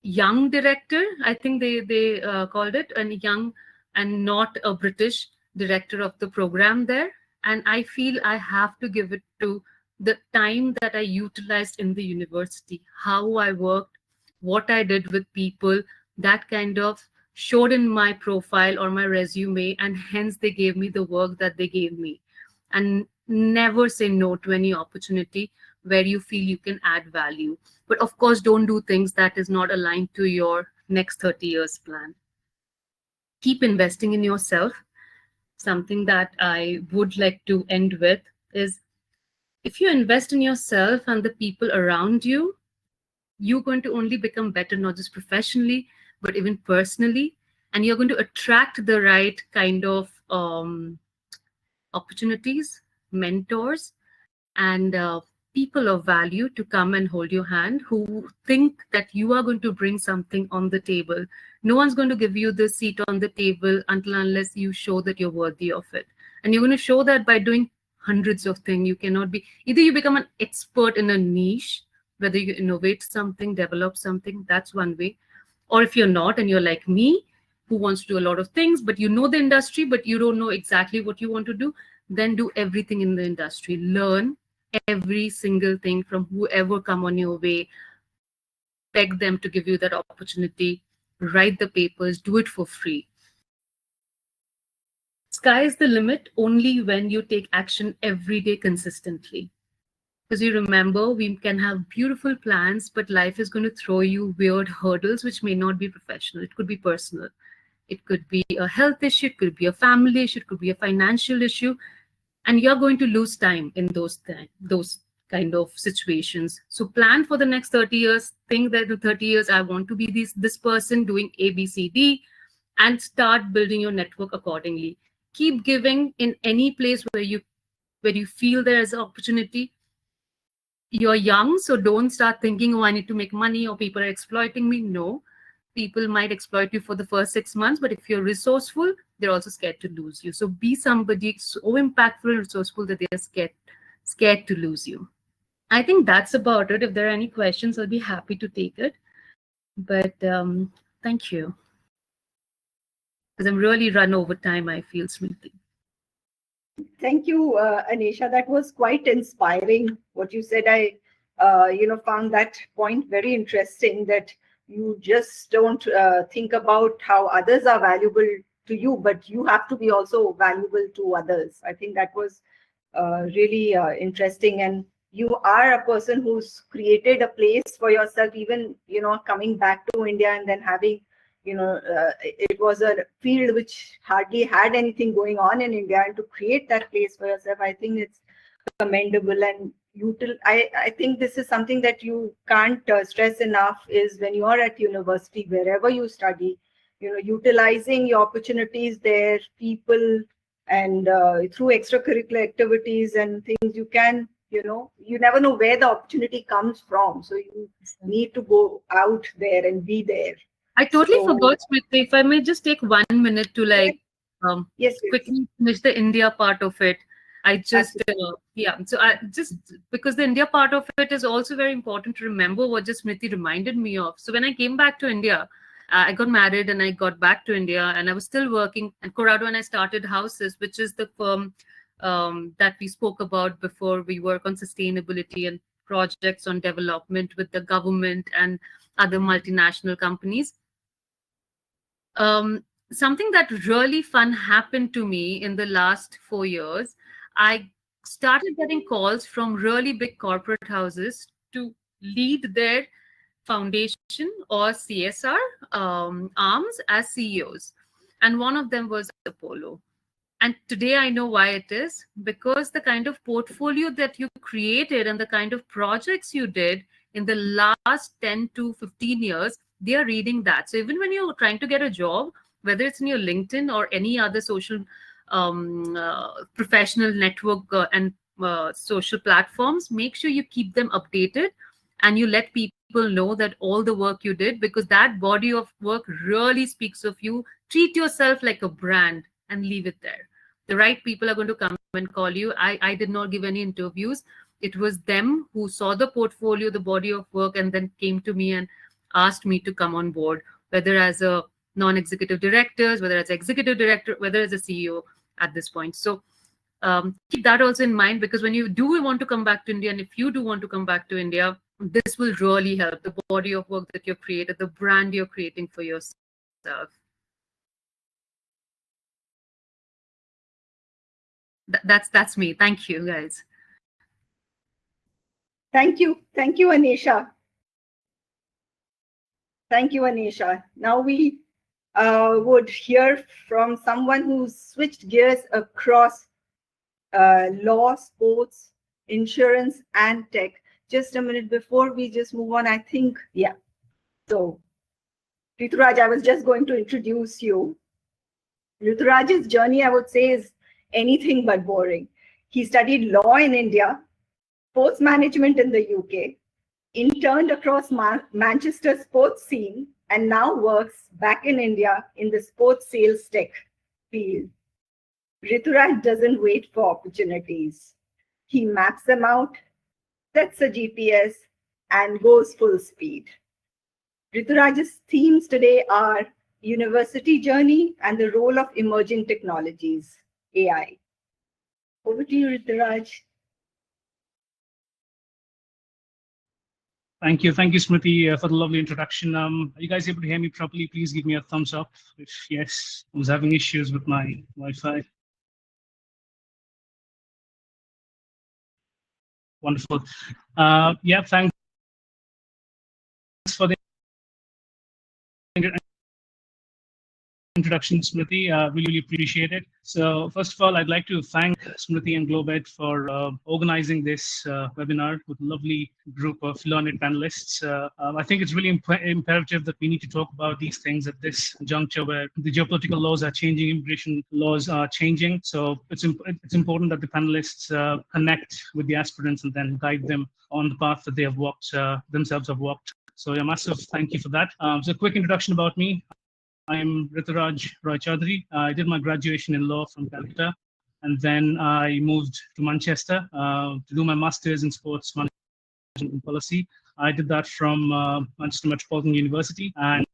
young director, I think they called it, and young and not a British director of the program there. And I feel I have to give it to the time that I utilized in the university, how I worked, what I did with people. That kind of showed in my profile or my resume, and hence they gave me the work that they gave me. And never say no to any opportunity where you feel you can add value. But of course, don't do things that is not aligned to your next 30 years plan. Keep investing in yourself. Something that I would like to end with is, if you invest in yourself and the people around you, you're going to only become better, not just professionally, but even personally. And you're going to attract the right kind of opportunities, mentors, and people of value to come and hold your hand, who think that you are going to bring something on the table. No one's going to give you the seat on the table until unless you show that you're worthy of it. And you're going to show that by doing hundreds of things. You cannot be, either you become an expert in a niche, whether you innovate something, develop something, that's one way. Or if you're not and you're like me, who wants to do a lot of things, but you know the industry, but you don't know exactly what you want to do, then do everything in the industry. Learn every single thing from whoever come on your way. Beg them to give you that opportunity. Write the papers, do it for free. Sky is the limit only when you take action every day consistently. Because you remember, we can have beautiful plans, but life is going to throw you weird hurdles, which may not be professional. It could be personal. It could be a health issue. It could be a family issue. It could be a financial issue. And you're going to lose time in those kind of situations. So plan for the next 30 years. Think that in 30 years, I want to be this person doing A, B, C, D, and start building your network accordingly. Keep giving in any place where you feel there is an opportunity. You're young, so don't start thinking, oh, I need to make money or people are exploiting me. No, people might exploit you for the first 6 months, but if you're resourceful, they're also scared to lose you. So be somebody so impactful and resourceful that they're scared to lose you. I think that's about it. If there are any questions, I'll be happy to take it. But thank you. Because I'm really run over time, I feel, Smriti. Thank you, Anneysa. That was quite inspiring. What you said, I, found that point very interesting. That you just don't think about how others are valuable to you, but you have to be also valuable to others. I think that was really interesting. And you are a person who's created a place for yourself, even, coming back to India and then having, it was a field which hardly had anything going on in India, and to create that place for yourself, I think it's commendable. And I think this is something that you can't stress enough, is when you are at university, wherever you study, utilizing your opportunities there, people, and through extracurricular activities and things, you can, you never know where the opportunity comes from. So you need to go out there and be there. I totally forgot, Smriti. If I may just take 1 minute to yes, quickly finish the India part of it. I just, so I just, because the India part of it is also very important to remember what just Smriti reminded me of. So when I came back to India, I got married and I got back to India, and I was still working at Corrado, and I started Houses, which is the firm that we spoke about before. We work on sustainability and projects on development with the government and other multinational companies. Something that really fun happened to me in the last 4 years. I started getting calls from really big corporate houses to lead their foundation or CSR arms as CEOs. And one of them was Apollo. And today I know why it is, because the kind of portfolio that you created and the kind of projects you did in the last 10 to 15 years, they are reading that. So even when you're trying to get a job, whether it's in your LinkedIn or any other social professional network and social platforms, make sure you keep them updated and you let people know that all the work you did, because that body of work really speaks of you. Treat yourself like a brand and leave it there. The right people are going to come and call you. I did not give any interviews. It was them who saw the portfolio, the body of work, and then came to me and asked me to come on board, whether as a non-executive directors, whether as executive director, whether as a CEO at this point. So keep that also in mind, because when you do want to come back to India, and if you do want to come back to India, this will really help. The body of work that you've created, the brand you're creating for yourself. That's me. Thank you, guys. Thank you, Anneysa. Thank you, Anneysa. Now we would hear from someone who's switched gears across law, sports, insurance, and tech. Just a minute before we just move on, I think, yeah. So, Rituraj, I was just going to introduce you. Rituraj's journey, I would say, is anything but boring. He studied law in India, sports management in the UK, interned across Manchester sports scene, and now works back in India in the sports sales tech field. Rituraj doesn't wait for opportunities. He maps them out, sets a GPS, and goes full speed. Rituraj's themes today are university journey and the role of emerging technologies, AI. Over to you, Rituraj. Thank you, Smriti, for the lovely introduction. Are you guys able to hear me properly? Please give me a thumbs up. If yes, I was having issues with my Wi-Fi. Wonderful. Yeah, thanks for the introduction, Smriti. Really appreciate it. So first of all, I'd like to thank Smriti and Globet for organizing this webinar with a lovely group of learned panelists. I think it's really imperative that we need to talk about these things at this juncture where the geopolitical laws are changing, immigration laws are changing. So it's important that the panelists connect with the aspirants and then guide them on the path that they have walked, themselves have walked. So a massive thank you for that. So a quick introduction about me. I'm Rituraj Roy Chaudhary. I did my graduation in law from Calcutta, and then I moved to Manchester to do my master's in sports management and policy. I did that from Manchester Metropolitan University, and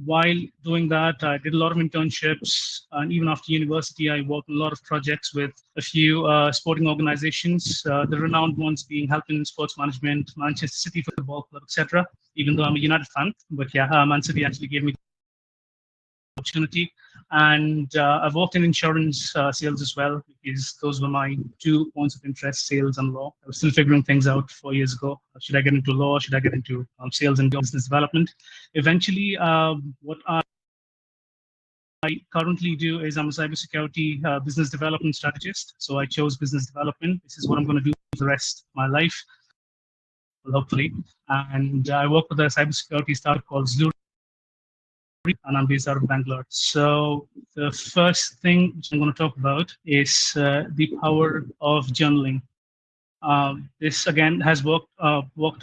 while doing that, I did a lot of internships, and even after university, I worked on a lot of projects with a few sporting organizations, the renowned ones being Helping Sports Management, Manchester City Football Club, etc. Even though I'm a United fan, but yeah, Man City actually gave me opportunity. And I've worked in insurance sales as well, because those were my 2 points of interest, sales and law. I was still figuring things out 4 years ago. Should I get into law? Should I get into sales and business development? Eventually, what I currently do is I'm a cybersecurity business development strategist. So I chose business development. This is what I'm going to do for the rest of my life, well, hopefully. And I work with a cybersecurity startup called Zlur, and I'm based out of Bangalore. So the first thing which I'm going to talk about is the power of journaling. This again has worked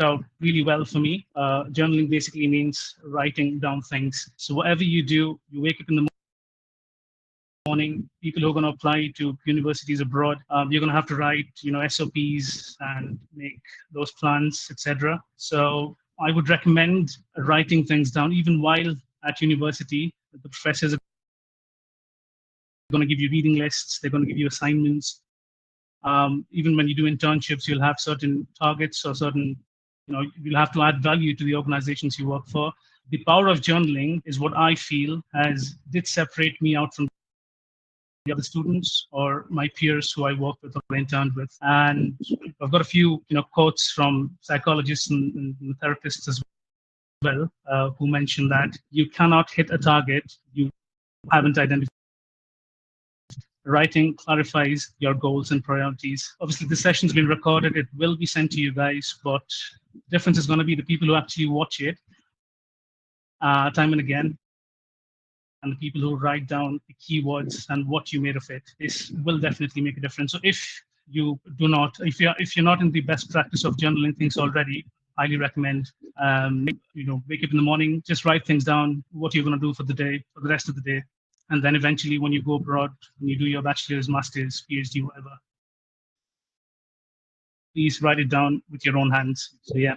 out really well for me. Journaling basically means writing down things. So whatever you do, you wake up in the morning. People who are going to apply to universities abroad, you're going to have to write, SOPs and make those plans, etc. So I would recommend writing things down, even while at university. The professors are going to give you reading lists. They're going to give you assignments. Even when you do internships, you'll have certain targets or certain, you'll have to add value to the organizations you work for. The power of journaling is what I feel did separate me out from the other students or my peers who I worked with or interned with. And I've got a few, quotes from psychologists and therapists as well, who mentioned that you cannot hit a target you haven't identified. Writing clarifies your goals and priorities. Obviously, this session's been recorded. It will be sent to you guys, but the difference is going to be the people who actually watch it time and again, and the people who write down the keywords and what you made of it. This will definitely make a difference. So if you're not in the best practice of journaling things already, highly recommend, wake up in the morning, just write things down, what you're going to do for the day, for the rest of the day. And then eventually when you go abroad, when you do your bachelor's, master's, PhD, whatever, please write it down with your own hands. So yeah,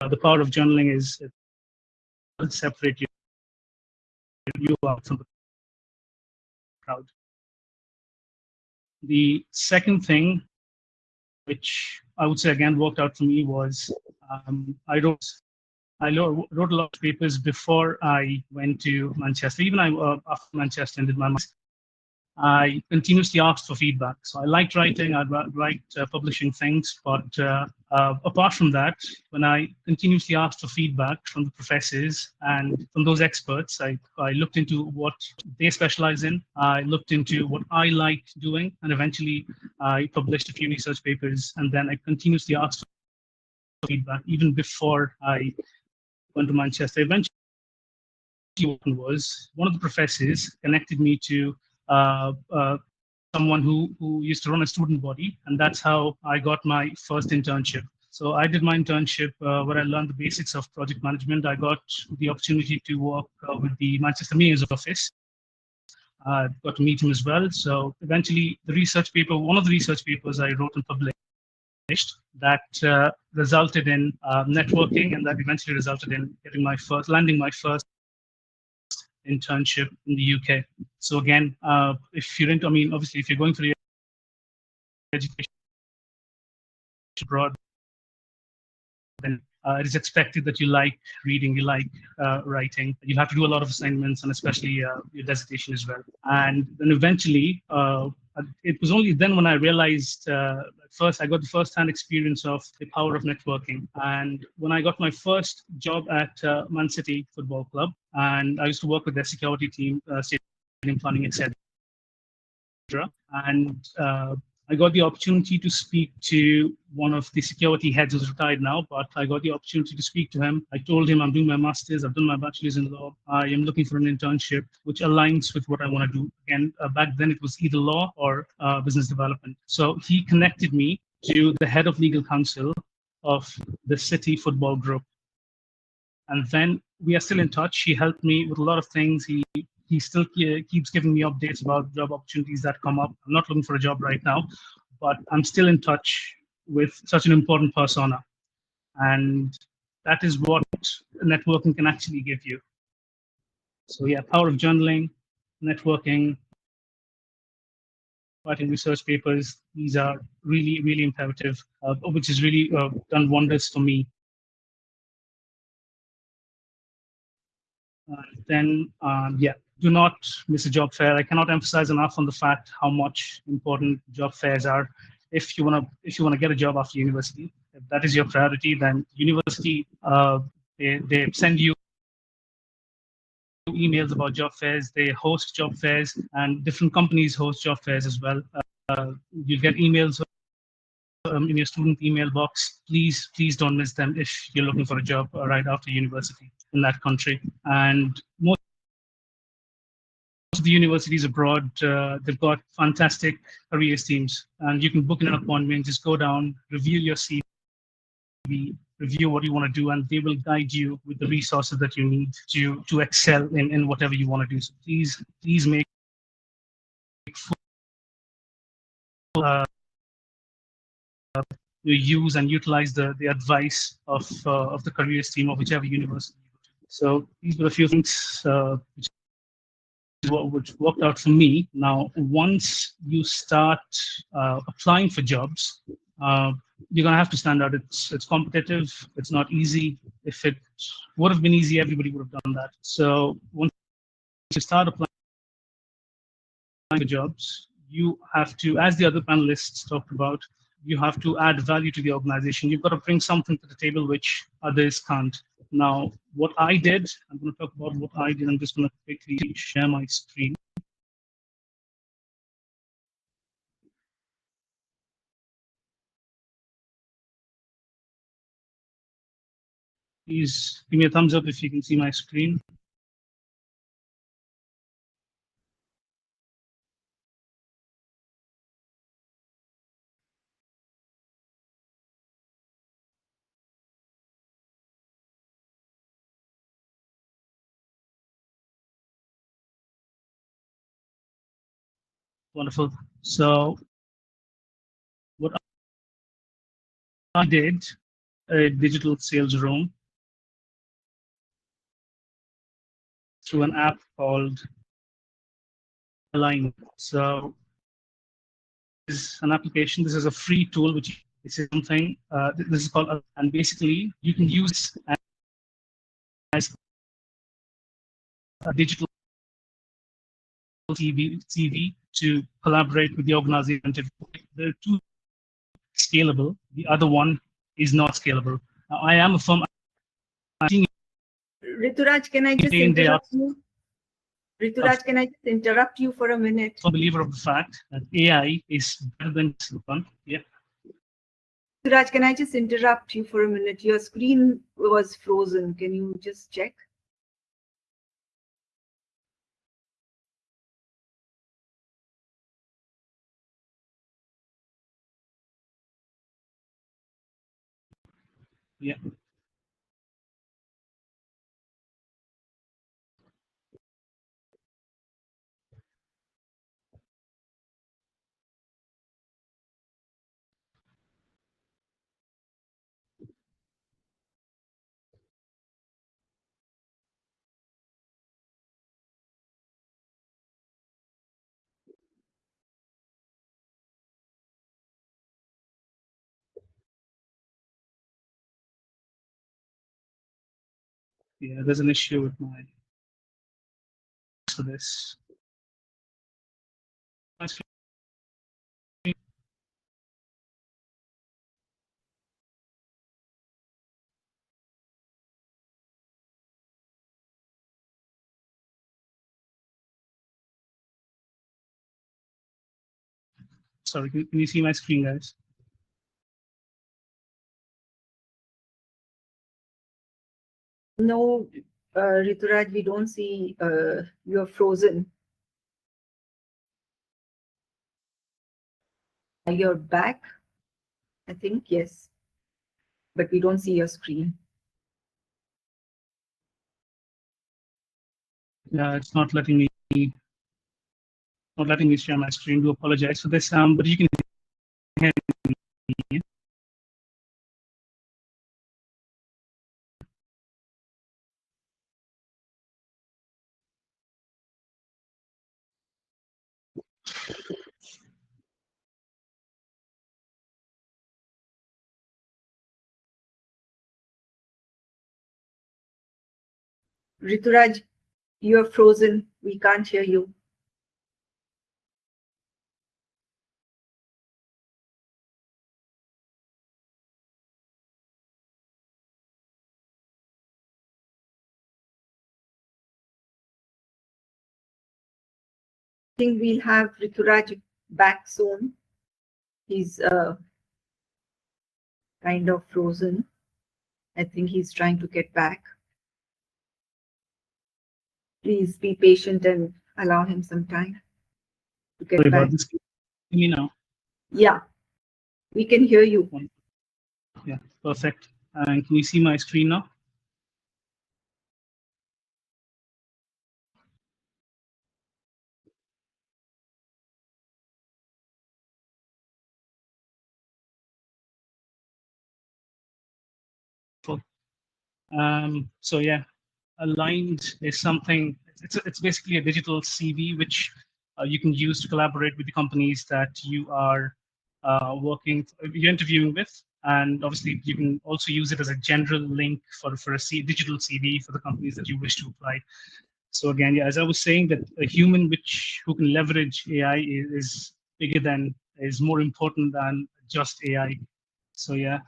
the power of journaling is it separate you out from the crowd. The second thing, which I would say again worked out for me, was I wrote a lot of papers before I went to Manchester. Even after Manchester and did my master's. I continuously asked for feedback. So I liked writing, I'd write publishing things, but apart from that, when I continuously asked for feedback from the professors and from those experts, I looked into what they specialize in, I looked into what I liked doing, and eventually I published a few research papers, and then I continuously asked for feedback even before I went to Manchester. Eventually, what was one of the professors connected me to someone who used to run a student body, and that's how I got my first internship. So I did my internship where I learned the basics of project management. I got the opportunity to work with the Manchester Mayor's office. I got to meet him as well. So eventually, the research paper, one of the research papers I wrote and published, that resulted in networking, and that eventually resulted in landing my first internship in the UK. So again, if you're into, I mean, obviously, if you're going through your education abroad, then it is expected that you like reading, you like writing. You have to do a lot of assignments, and especially your dissertation as well. And then eventually, it was only then when I realized, first I got the first-hand experience of the power of networking. And when I got my first job at Man City Football Club, and I used to work with their security team, stadium planning, etc. And I got the opportunity to speak to one of the security heads who's retired now, but I got the opportunity to speak to him. I told him I'm doing my master's, I've done my bachelor's in law. I am looking for an internship which aligns with what I want to do. Again, back then it was either law or business development. So he connected me to the head of legal counsel of the City Football Group. And then we are still in touch. He helped me with a lot of things. He still keeps giving me updates about job opportunities that come up. I'm not looking for a job right now, but I'm still in touch with such an important persona. And that is what networking can actually give you. So yeah, power of journaling, networking, writing research papers, these are really, really imperative, which has really done wonders for me. Then, yeah, do not miss a job fair. I cannot emphasize enough on the fact how much important job fairs are. If you wanna get a job after university, if that is your priority, then university they send you emails about job fairs. They host job fairs, and different companies host job fairs as well. You get emails in your student email box. Please don't miss them if you're looking for a job right after university in that country. And most of the universities abroad, they've got fantastic careers teams, and you can book in an appointment, just go down, review your CV, review what you want to do, and they will guide you with the resources that you need to excel in whatever you want to do. So please make full use and utilize the advice of the careers team of whichever university. So these were a few things which worked out for me. Now, once you start applying for jobs, you're gonna have to stand out. It's competitive. It's not easy. If it would have been easy, everybody would have done that. So once you start applying for jobs, you have to, as the other panelists talked about, you have to add value to the organization. You've got to bring something to the table which others can't. Now, what I did, I'm going to talk about what I did. I'm just going to quickly share my screen. Please give me a thumbs up if you can see my screen. Wonderful. So what I did, a digital sales room through an app called Align. So this is an application. This is a free tool, which this is something. This is called, and basically you can use as a digital CV to collaborate with the organization. They're two scalable. The other one is not scalable. Now, I am a firm. Rituraj, can I just Day in, day out. interrupt you? Rituraj, can I just interrupt you for a minute? I'm a believer of the fact that AI is better than silicon. Yeah. Rituraj, can I just interrupt you for a minute? Your screen was frozen. Can you just check? Yeah. Yeah, there's an issue with my for this. Sorry, can you see my screen, guys? No, Rituraj, we don't see you're frozen. You're back, I think, yes. But we don't see your screen. Yeah, it's not letting me share my screen. Do apologize for this, but you can hear me. Rituraj, you're frozen. We can't hear you. I think we'll have Rituraj back soon. He's kind of frozen. I think he's trying to get back. Please be patient and allow him some time to get Sorry back. about this. Can you hear me now? Yeah, we can hear you. Yeah, perfect. And can you see my screen now? So yeah, aligned is something. It's basically a digital CV which you can use to collaborate with the companies that you are you're interviewing with, and obviously you can also use it as a general link for a digital CV for the companies that you wish to apply. So again, yeah, as I was saying, that a human who can leverage AI is more important than just AI. So yeah,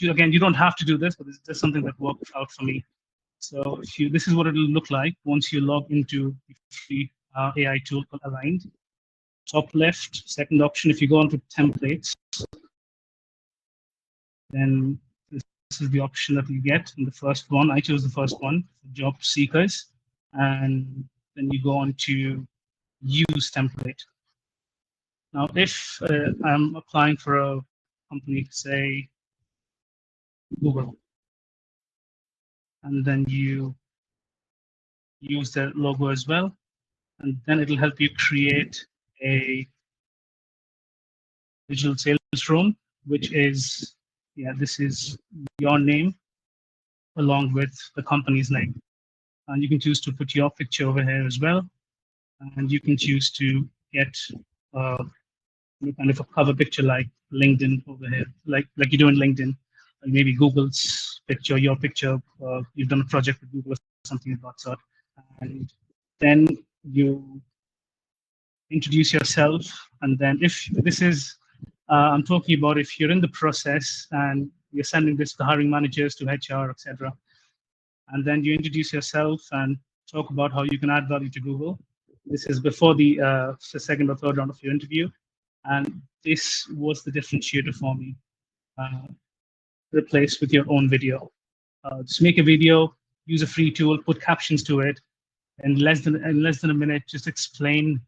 again, you don't have to do this, but it's just something that worked out for me. So this is what it'll look like once you log into the AI tool called Aligned. Top left, second option, if you go onto templates, then this is the option that you get. In the first one, I chose the first one, job seekers, and then you go on to use template. Now, if I'm applying for a company, say Google, and then you use their logo as well, and then it'll help you create a digital sales room, which is, yeah, this is your name along with the company's name. And you can choose to put your picture over here as well. And you can choose to get kind of a cover picture like LinkedIn over here, like you do in LinkedIn, like maybe Google's picture, your picture, you've done a project with Google or something of that sort. And then you introduce yourself, and then if this is, I'm talking about if you're in the process and you're sending this to hiring managers, to HR, etc., and then you introduce yourself and talk about how you can add value to Google. This is before the second or third round of your interview, and this was the differentiator for me. Replace with your own video. Just make a video, use a free tool, put captions to it, and less than a minute, just explain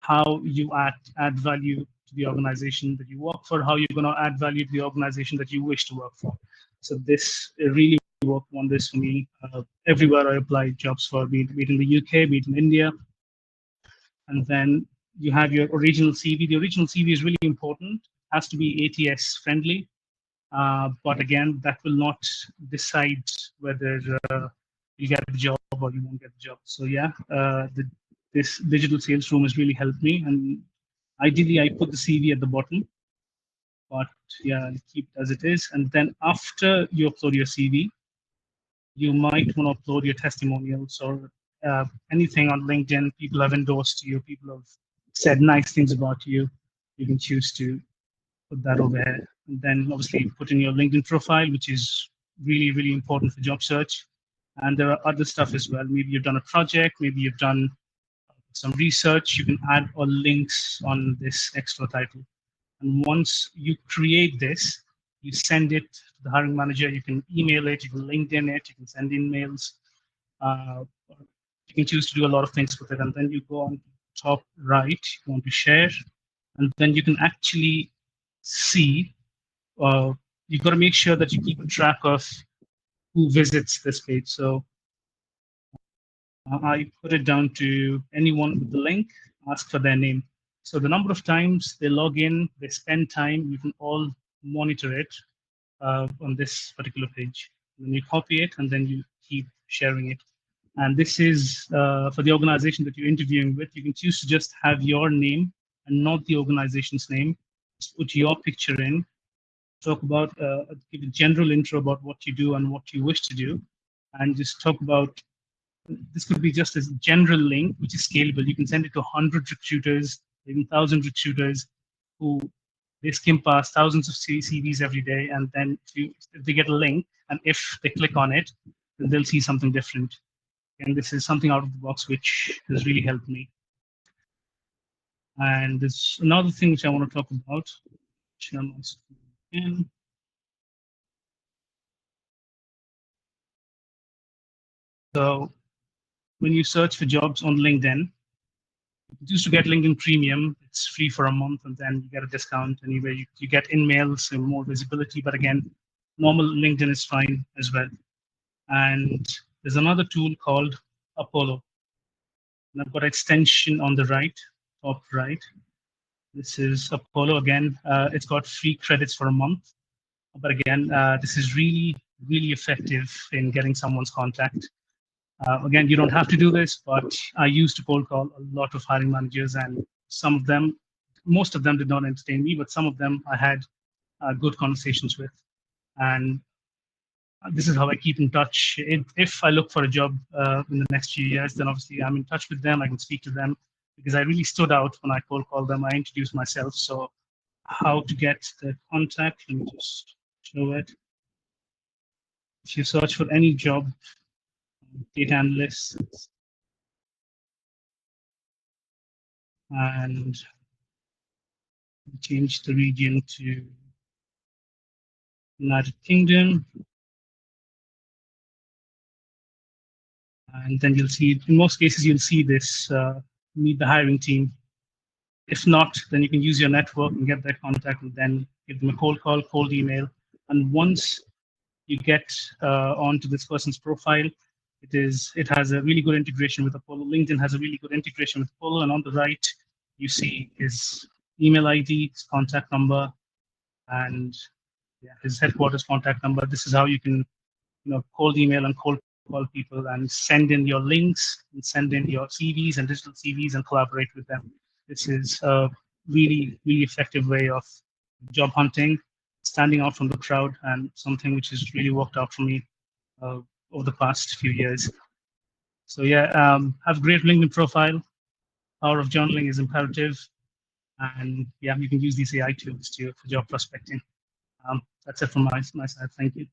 how you add value to the organization that you work for, how you're going to add value to the organization that you wish to work for. So this really worked wonders for me. Everywhere I applied jobs for, be it in the UK, be it in India. And then you have your original CV. The original CV is really important. It has to be ATS friendly. But again, that will not decide whether you get the job or you won't get the job. So yeah, this digital sales room has really helped me. And ideally, I put the CV at the bottom. But yeah, I'll keep it as it is. And then after you upload your CV, you might want to upload your testimonials or anything on LinkedIn. People have endorsed you. People have said nice things about you. You can choose to put that over here. And then obviously put in your LinkedIn profile, which is really, really important for job search. And there are other stuff as well. Maybe you've done a project, maybe you've done some research. You can add all links on this extra title. And once you create this, you send it to the hiring manager. You can email it, you can LinkedIn it, you can send emails. You can choose to do a lot of things with it. And then you go on top right, you want to share. And then you can actually see, you've got to make sure that you keep a track of who visits this page. So I put it down to anyone with the link, ask for their name. So the number of times they log in, they spend time, you can all monitor it on this particular page. Then you copy it and then you keep sharing it. And this is for the organization that you're interviewing with. You can choose to just have your name and not the organization's name. Just put your picture in, talk about, give a general intro about what you do and what you wish to do, and just talk about, this could be just a general link, which is scalable. You can send it to 100 recruiters, even 1,000 recruiters who they skim past thousands of CVs every day, and then if they get a link, and if they click on it, then they'll see something different. And this is something out of the box which has really helped me. And there's another thing which I want to talk about. Share my screen again. So when you search for jobs on LinkedIn, you used to get LinkedIn Premium. It's free for a month, and then you get a discount. Anyway, you get in-mails and more visibility. But again, normal LinkedIn is fine as well. And there's another tool called Apollo. And I've got an extension on the right, top right. This is Apollo. Again, it's got free credits for a month. But again, this is really, really effective in getting someone's contact. Again, you don't have to do this, but I used to cold call a lot of hiring managers, and some of them, most of them did not entertain me, but some of them I had good conversations with. And this is how I keep in touch. If I look for a job in the next few years, then obviously I'm in touch with them. I can speak to them because I really stood out when I cold called them. I introduced myself. So how to get the contact, let me just show it. If you search for any job, data analyst, and change the region to United Kingdom. And then you'll see, in most cases, you'll see this, meet the hiring team. If not, then you can use your network and get their contact and then give them a cold call, cold email. And once you get onto this person's profile, it has a really good integration with Apollo. LinkedIn has a really good integration with Apollo. And on the right, you see his email ID, his contact number, and his headquarters contact number. This is how you can, cold email and cold call people and send in your links and send in your CVs and digital CVs and collaborate with them. This is a really, really effective way of job hunting, standing out from the crowd, and something which has really worked out for me over the past few years. So yeah, have a great LinkedIn profile. power of journaling is imperative. And yeah, you can use these AI tools for job prospecting. That's it from my side. Thank you.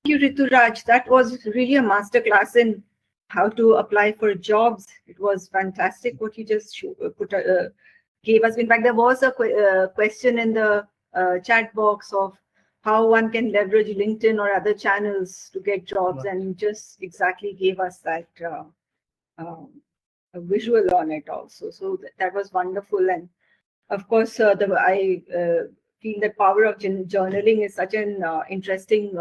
Thank you, Rituraj. That was really a masterclass in how to apply for jobs. It was fantastic what you just gave us. In fact, there was a question in the chat box of how one can leverage LinkedIn or other channels to get jobs, and you just exactly gave us that a visual on it also. So that was wonderful. And of course, I feel the power of journaling is such an interesting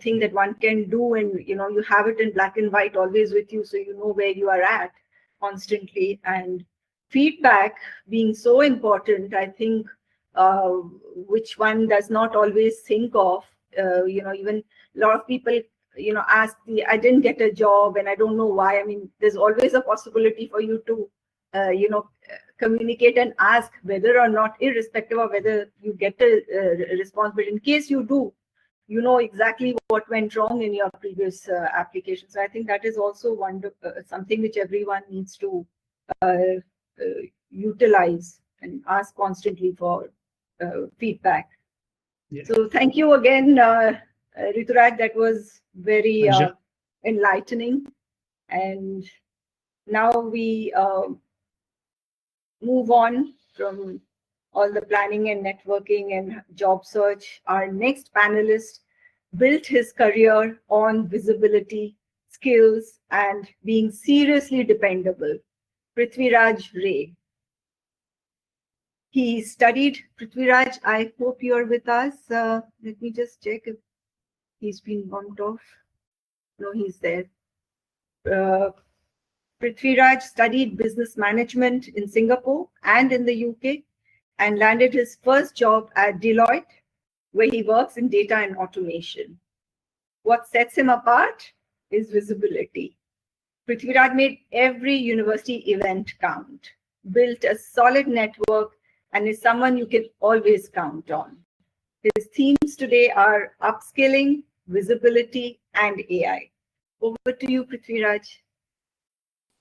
thing that one can do, and you have it in black and white always with you, so you know where you are at constantly. And feedback being so important, I think, which one does not always think of. Even a lot of people ask I didn't get a job and I don't know why. I mean, there's always a possibility for you to communicate and ask whether or not, irrespective of whether you get a response, but in case you do, you know exactly what went wrong in your previous application. So I think that is also something which everyone needs to utilize and ask constantly for feedback. Yeah. So thank you again, Rituraj. That was very enlightening. And now we move on from all the planning and networking and job search. Our next panelist built his career on visibility, skills, and being seriously dependable. Prithviraj Ray. He studied. Prithviraj, I hope you're with us. Let me just check if he's been bumped off. No, he's there. Prithviraj studied business management in Singapore and in the UK, and landed his first job at Deloitte, where he works in data and automation. What sets him apart is visibility. Prithviraj made every university event count, built a solid network, and is someone you can always count on. His themes today are upskilling, visibility, and AI. Over to you, Prithviraj.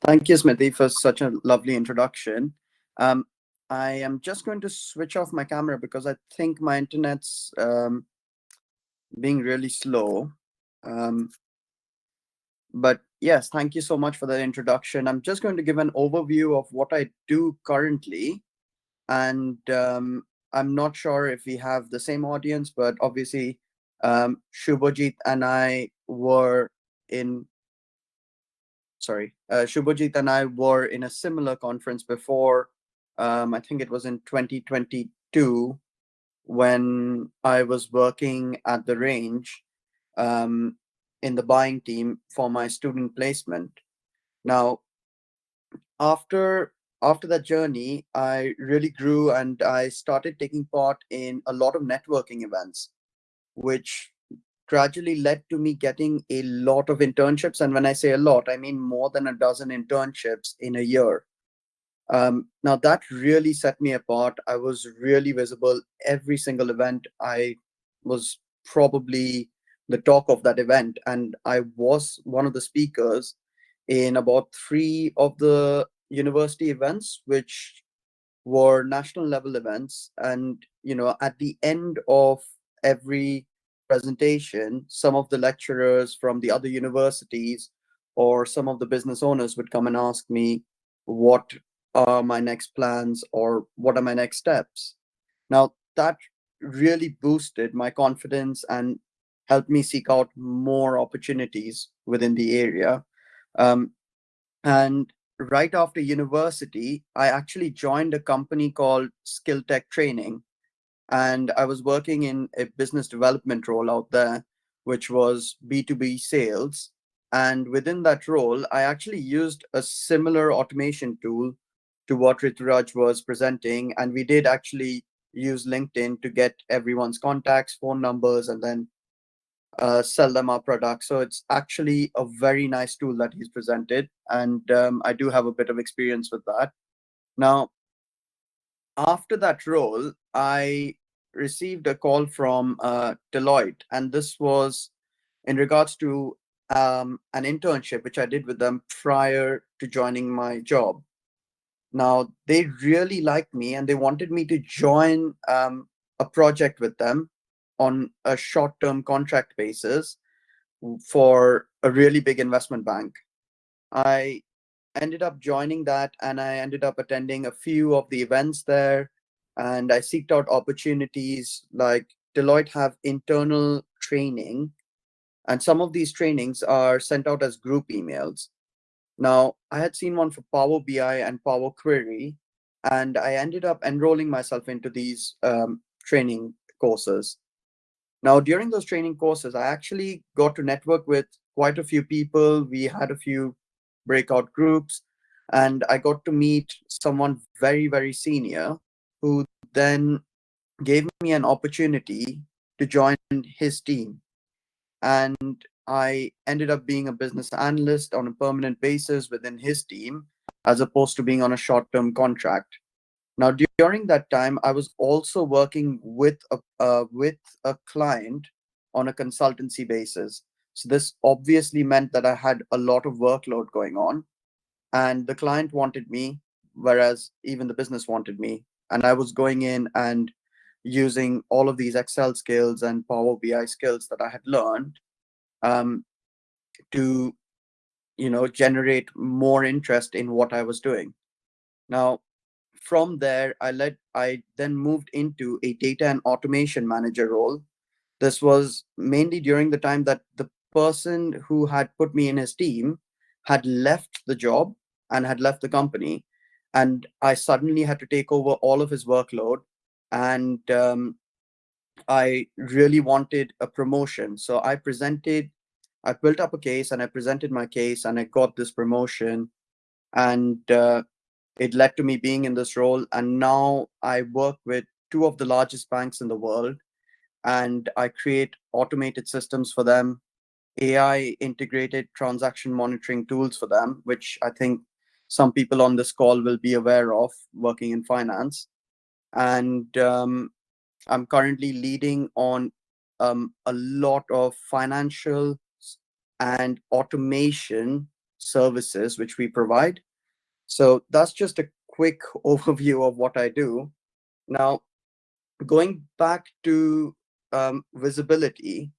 Thank you, Smriti, for such a lovely introduction. I am just going to switch off my camera because I think my internet's being really slow. But yes, thank you so much for that introduction. I'm just going to give an overview of what I do currently. And I'm not sure if we have the same audience, but obviously Subhojit and I were in Subhojit and I were in a similar conference before. I think it was in 2022 when I was working at the range in the buying team for my student placement. Now, after that journey, I really grew and I started taking part in a lot of networking events, which gradually led to me getting a lot of internships. And when I say a lot, I mean more than a dozen internships in a year. Now that really set me apart. I was really visible. Every single event, I was probably the talk of that event. And I was one of the speakers in about 3 of the university events, which were national level events. And, at the end of every presentation, some of the lecturers from the other universities or some of the business owners would come and ask me what are my next plans or what are my next steps. Now that really boosted my confidence and helped me seek out more opportunities within the area. And right after university, I actually joined a company called Skill Tech Training, and I was working in a business development role out there, which was B2B sales. And within that role, I actually used a similar automation tool to what Rituraj was presenting. And we did actually use LinkedIn to get everyone's contacts, phone numbers, and then sell them our products. So it's actually a very nice tool that he's presented. And I do have a bit of experience with that. Now, after that role, I received a call from Deloitte, and this was in regards to an internship which I did with them prior to joining my job. Now, they really liked me and they wanted me to join a project with them on a short term contract basis for a really big investment bank. I ended up joining that and I ended up attending a few of the events there. And I seeked out opportunities like Deloitte have internal training, and some of these trainings are sent out as group emails. Now, I had seen one for Power BI and Power Query, and I ended up enrolling myself into these training courses. Now, during those training courses, I actually got to network with quite a few people. We had a few breakout groups, and I got to meet someone very, very senior who then gave me an opportunity to join his team. And I ended up being a business analyst on a permanent basis within his team, as opposed to being on a short term contract. Now, during that time, I was also working with a client on a consultancy basis. So this obviously meant that I had a lot of workload going on, and the client wanted me, whereas even the business wanted me. And I was going in and using all of these Excel skills and Power BI skills that I had learned um, to, generate more interest in what I was doing. Now, from there, I then moved into a data and automation manager role. This was mainly during the time that the person who had put me in his team had left the job and had left the company, and I suddenly had to take over all of his workload. And I really wanted a promotion, so I built up a case and I presented my case and I got this promotion. And it led to me being in this role. And now I work with two of the largest banks in the world, and I create automated systems for them, AI integrated transaction monitoring tools for them, which I think some people on this call will be aware of working in finance. And I'm currently leading on a lot of financial and automation services which we provide. So that's just a quick overview of what I do. Now, going back to visibility,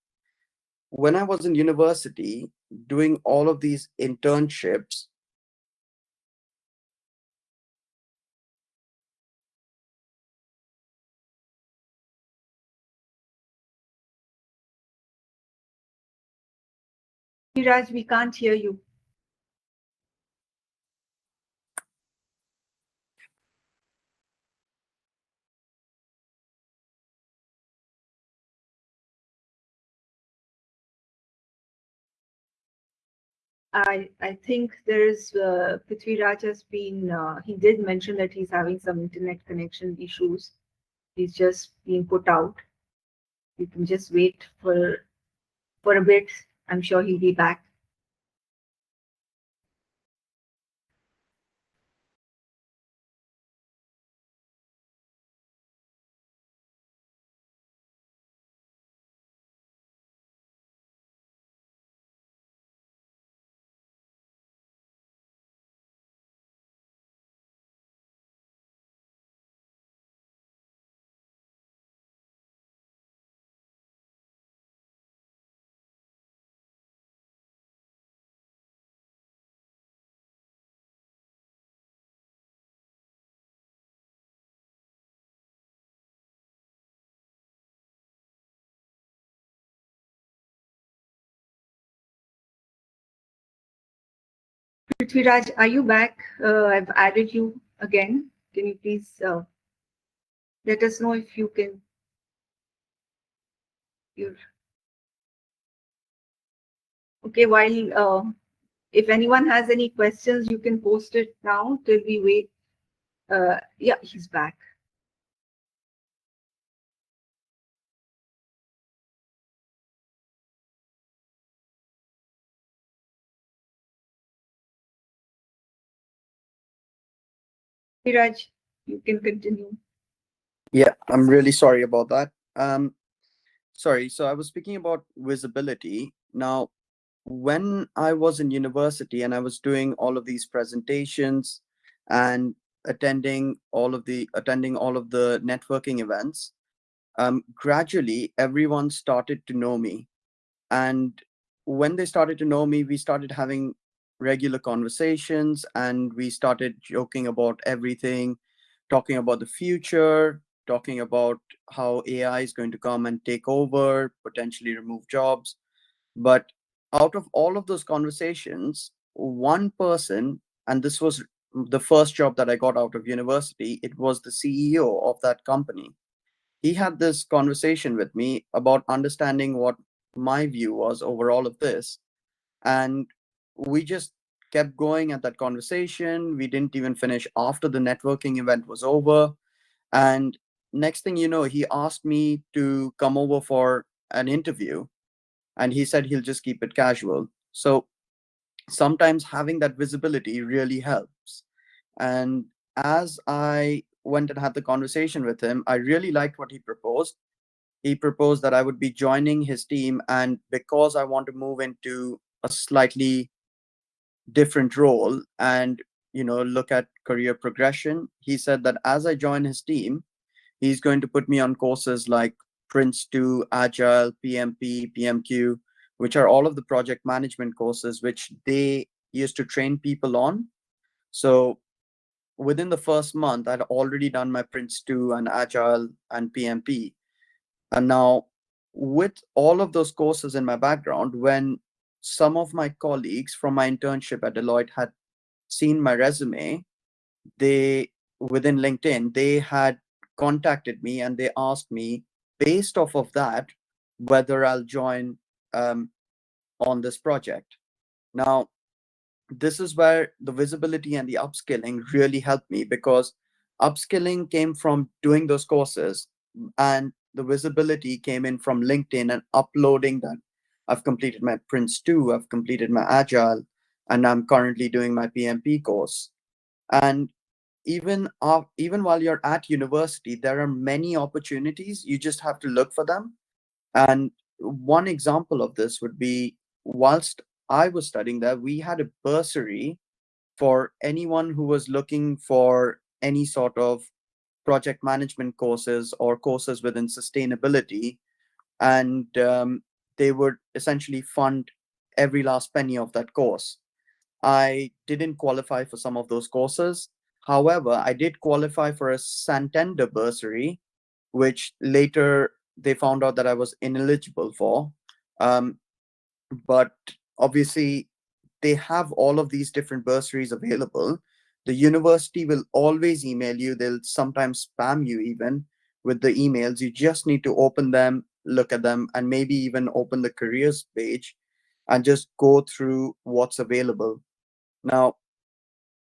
when I was in university doing all of these internships, Raj, we can't hear you. I think there is Prithviraj has been he did mention that he's having some internet connection issues. He's just being put out. You can just wait for a bit. I'm sure he'll be back. Prithviraj, are you back? I've added you again. Can you please let us know if you can? You're okay. While if anyone has any questions, you can post it now till we wait. Yeah, he's back. Prithviraj, you can continue. Yeah, I'm really sorry about that. Sorry, so I was speaking about visibility. Now, when I was in university and I was doing all of these presentations and attending all of the networking events, gradually everyone started to know me. And when they started to know me, we started having regular conversations and we started joking about everything, talking about the future, talking about how AI is going to come and take over, potentially remove jobs. But out of all of those conversations, one person, and this was the first job that I got out of university, it was the CEO of that company. He had this conversation with me about understanding what my view was over all of this. And we just kept going at that conversation. We didn't even finish after the networking event was over. And next thing you know, he asked me to come over for an interview and he said he'll just keep it casual. So sometimes having that visibility really helps. And as I went and had the conversation with him, I really liked what he proposed. He proposed that I would be joining his team. And because I want to move into a slightly different role and look at career progression, he said that as I join his team, he's going to put me on courses like Prince 2, Agile, PMP, PMQ, which are all of the project management courses which they used to train people on. So within the first month, I'd already done my Prince 2 and Agile and PMP. And now, with all of those courses in my background, when some of my colleagues from my internship at Deloitte had seen my resume, they within LinkedIn, they had contacted me and they asked me, based off of that, whether I'll join on this project. Now, this is where the visibility and the upskilling really helped me, because upskilling came from doing those courses and the visibility came in from LinkedIn and uploading that I've completed my Prince 2, I've completed my Agile, and I'm currently doing my PMP course. And even while you're at university, there are many opportunities. You just have to look for them. And one example of this would be, whilst I was studying there, we had a bursary for anyone who was looking for any sort of project management courses or courses within sustainability. And they would essentially fund every last penny of that course. I didn't qualify for some of those courses. However, I did qualify for a Santander bursary, which later they found out that I was ineligible for. Um, but obviously, they have all of these different bursaries available. The university will always email you. They'll sometimes spam you even with the emails. You just need to open them, look at them, and maybe even open the careers page and just go through what's available. Now,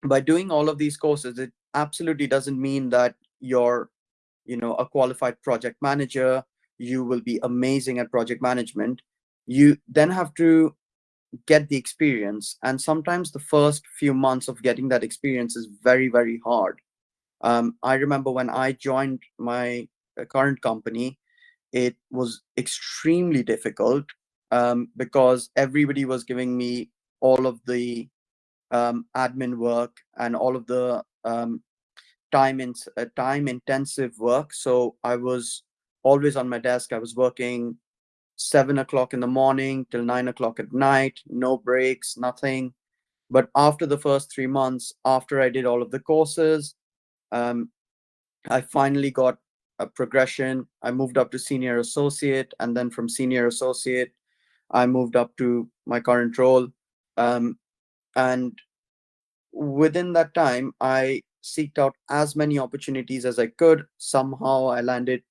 by doing all of these courses, it absolutely doesn't mean that you're a qualified project manager. You will be amazing at project management. You then have to get the experience, and sometimes the first few months of getting that experience is very, very hard. I remember when I joined my current company, it was extremely difficult, because everybody was giving me all of the admin work and all of the time intensive work. So I was always on my desk. I was working 7 o'clock in the morning till 9 o'clock at night, no breaks, nothing. But after the first 3 months, after I did all of the courses, um, I finally got a progression. I moved up to senior associate, and then from senior associate, I moved up to my current role. And within that time, I seeked out as many opportunities as I could. Somehow I landed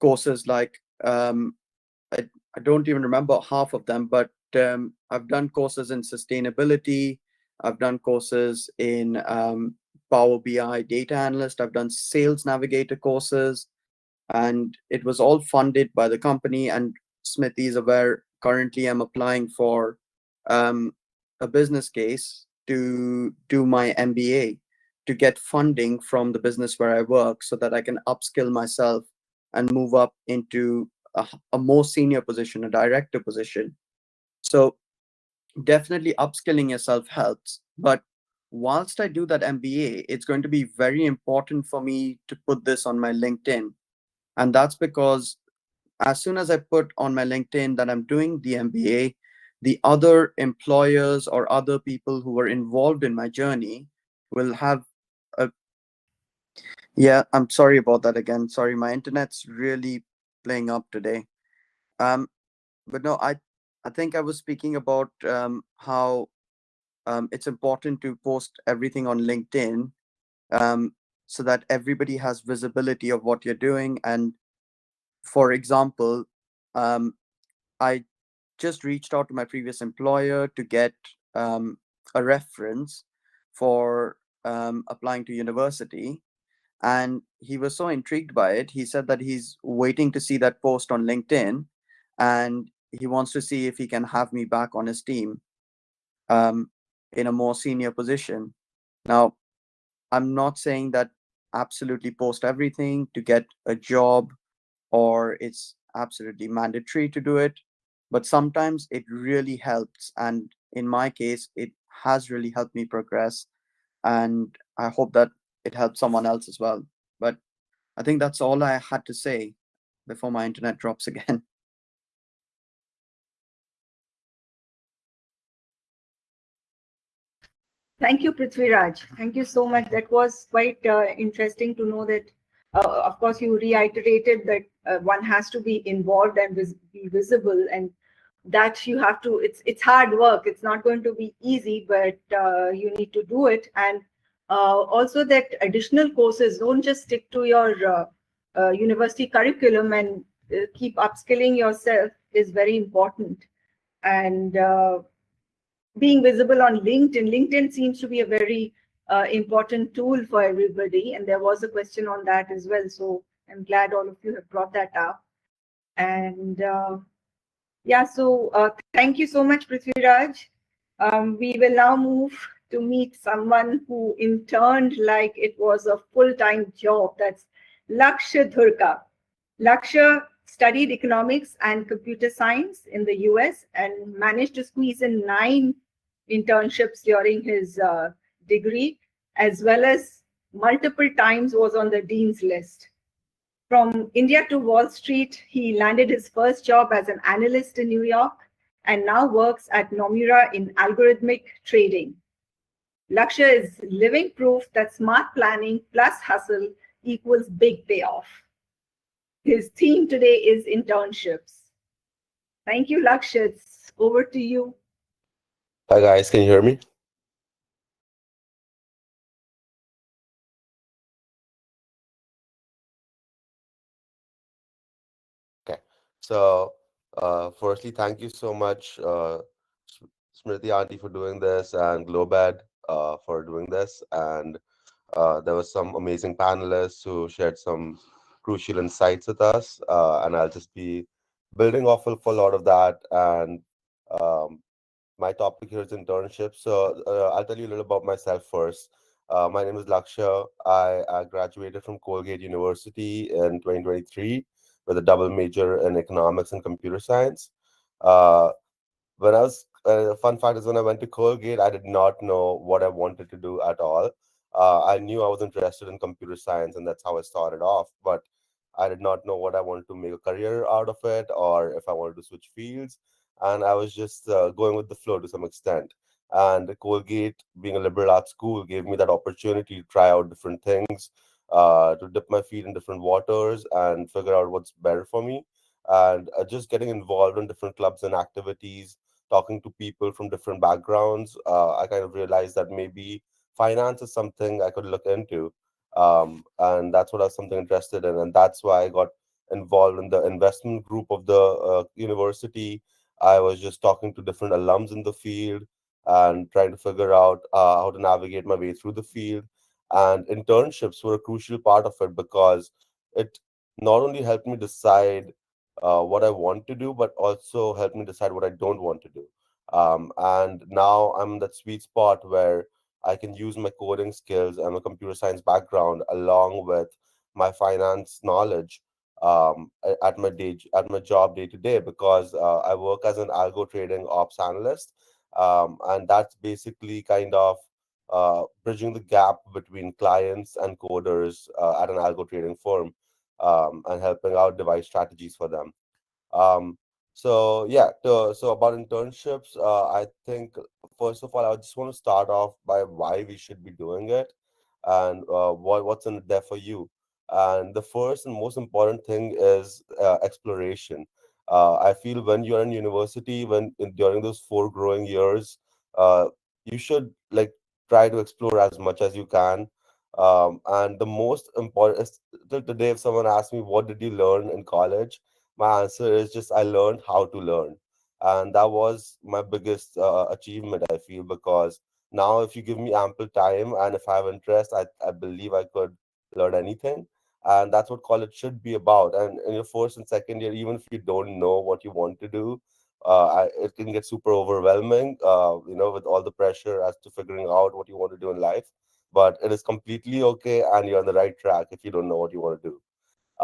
courses like, I, I don't even remember half of them, but I've done courses in sustainability. I've done courses in Power BI data analyst. I've done sales navigator courses, and it was all funded by the company. And Smriti is aware, currently I'm applying for a business case to do my MBA. to get funding from the business where I work so that I can upskill myself and move up into a more senior position, a director position. So definitely upskilling yourself helps. But whilst I do that MBA, it's going to be very important for me to put this on my LinkedIn. And that's because as soon as I put on my LinkedIn that I'm doing the MBA, the other employers or other people who were involved in my journey will have a, yeah, I'm sorry about that again. Sorry, my internet's really playing up today. Um, but no, I think I was speaking about how it's important to post everything on LinkedIn, so that everybody has visibility of what you're doing. And for example, um, I just reached out to my previous employer to get a reference for applying to university. And he was so intrigued by it. He said that he's waiting to see that post on LinkedIn and he wants to see if he can have me back on his team um, in a more senior position. Now, I'm not saying that absolutely post everything to get a job or it's absolutely mandatory to do it, but sometimes it really helps. And in my case, it has really helped me progress. And I hope that it helps someone else as well. But I think that's all I had to say before my internet drops again. Thank you, Prithviraj. Thank you so much. That was quite interesting to know that, of course, you reiterated that one has to be involved and be visible, and that you have to, it's hard work. It's not going to be easy, but you need to do it. And also that additional courses, don't just stick to your university curriculum, and keep upskilling yourself is very important. And being visible on LinkedIn. LinkedIn seems to be a very important tool for everybody. And there was a question on that as well. So I'm glad all of you have brought that up. And yeah, so thank you so much, Prithviraj. We will now move to meet someone who interned like it was a full-time job. That's Lakshya Dhurka. Lakshya studied economics and computer science in the US and managed to squeeze in 9 internships during his degree, as well as multiple times was on the dean's list. From India to Wall Street, he landed his first job as an analyst in New York and now works at Nomura in algorithmic trading. Lakshya is living proof that smart planning plus hustle equals big payoff. His theme today is internships. Thank you, Lakshya. It's over to you. Hi guys, can you hear me? Okay, so firstly, thank you so much, Smriti Auntie, for doing this, and Globad for doing this. And there was some amazing panelists who shared some crucial insights with us, and I'll just be building off of a lot of that. And um, my topic here is internships. So I'll tell you a little about myself first. My name is Lakshya. I graduated from Colgate University in 2023 with a double major in economics and computer science. Uh, when I was fun fact is when I went to Colgate, I did not know what I wanted to do at all. I knew I was interested in computer science, and that's how I started off. But I did not know what I wanted to make a career out of it, or if I wanted to switch fields. And I was just going with the flow to some extent. And Colgate, being a liberal arts school, gave me that opportunity to try out different things, to dip my feet in different waters and figure out what's better for me. And just getting involved in different clubs and activities, talking to people from different backgrounds, I kind of realized that maybe finance is something I could look into. And that's what I was something interested in. And that's why I got involved in the investment group of the university. I was just talking to different alums in the field and trying to figure out how to navigate my way through the field. And internships were a crucial part of it because it not only helped me decide what I want to do, but also helped me decide what I don't want to do. And now I'm in that sweet spot where I can use my coding skills and my computer science background along with my finance knowledge at my at my job day to day, because I work as an algo trading ops analyst, and that's basically kind of bridging the gap between clients and coders at an algo trading firm, and helping out device strategies for them. Um, so yeah, so about internships, I think first of all, I just want to start off by why we should be doing it, and what's in it there for you. And the first and most important thing is exploration. I feel when you're in university, during those four growing years, uh, you should like try to explore as much as you can. And the most important is, till today, if someone asks me what did you learn in college, my answer is just I learned how to learn. And that was my biggest achievement, I feel, because now if you give me ample time and if I have interest, I believe I could learn anything. And that's what college should be about. And in your first and second year, even if you don't know what you want to do, it can get super overwhelming, with all the pressure as to figuring out what you want to do in life. But it is completely okay, and you're on the right track if you don't know what you want to do.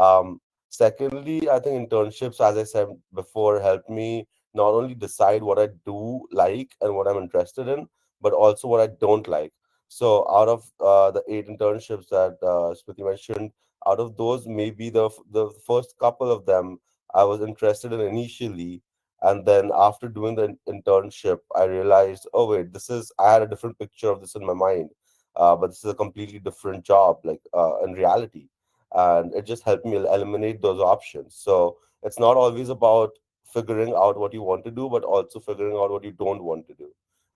Um, Secondly, I think internships, as I said before, help me not only decide what I do like and what I'm interested in, but also what I don't like. So, out of the eight internships that Smriti mentioned, out of those, maybe the first couple of them I was interested in initially, and then after doing the internship, I realized, oh wait, I had a different picture of this in my mind, but this is a completely different job, like in reality, and it just helped me eliminate those options. So it's not always about figuring out what you want to do, but also figuring out what you don't want to do,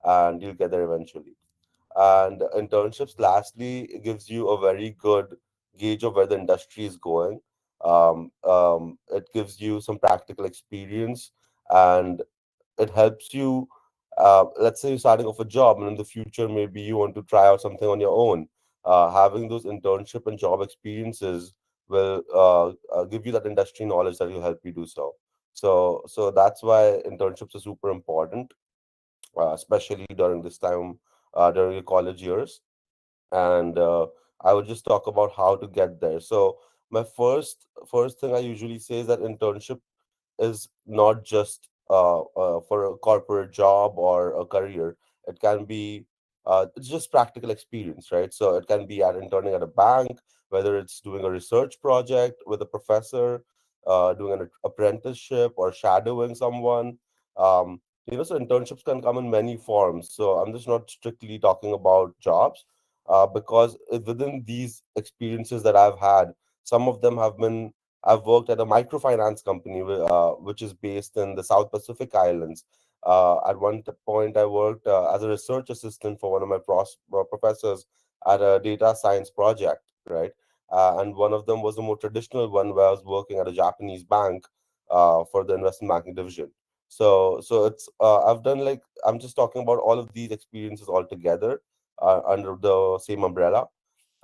and you'll get there eventually. And internships, lastly, it gives you a very good gauge of where the industry is going. It gives you some practical experience, and it helps you. Let's say you're starting off a job, and in the future, maybe you want to try out something on your own. Having those internship and job experiences will give you that industry knowledge that will help you do so. So that's why internships are super important, especially during this time, during your college years. And I would just talk about how to get there. So my first thing I usually say is that internship is not just for a corporate job or a career. It can be it's just practical experience, right? So it can be at interning at a bank, whether it's doing a research project with a professor, doing an apprenticeship or shadowing someone. So internships can come in many forms. So I'm just not strictly talking about jobs, because within these experiences that I've had, some of them have been I've worked at a microfinance company, which is based in the South Pacific Islands. At one point, I worked as a research assistant for one of my professors at a data science project, right? And one of them was a more traditional one where I was working at a Japanese bank for the investment banking division. So it's I've done like I'm just talking about all of these experiences all together under the same umbrella.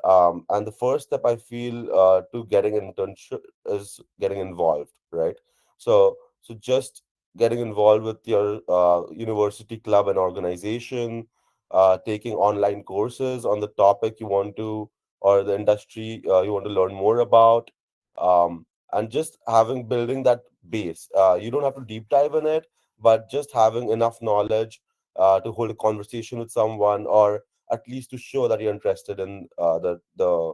And the first step I feel to getting an internship is getting involved, right? So just getting involved with your university club and organization, taking online courses on the topic you want to, or the industry you want to learn more about, and just having building that base. You don't have to deep dive in it, but just having enough knowledge to hold a conversation with someone, or at least to show that you're interested in the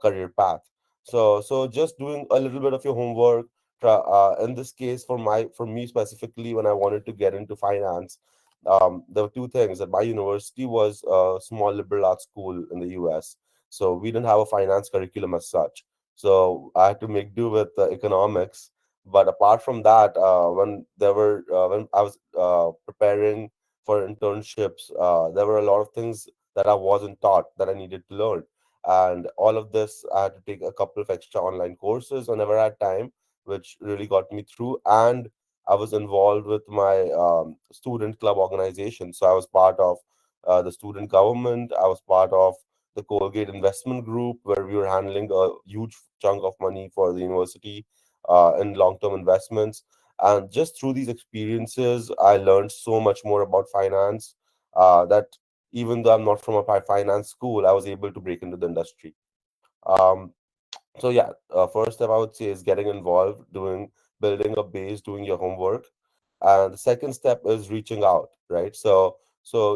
career path. So just doing a little bit of your homework. In this case, for me specifically, when I wanted to get into finance, there were two things. That my university was a small liberal arts school in the US, so we didn't have a finance curriculum as such. So I had to make do with economics. But apart from that, when I was preparing for internships, there were a lot of things that I wasn't taught that I needed to learn. And all of this, I had to take a couple of extra online courses whenever I had time, which really got me through. And I was involved with my student club organization. So I was part of the student government. I was part of the Colgate investment group, where we were handling a huge chunk of money for the university in long term investments. And just through these experiences, I learned so much more about finance that even though I'm not from a finance school, I was able to break into the industry. Um, so yeah, first step I would say is getting involved, building a base, doing your homework, and the second step is reaching out, right? So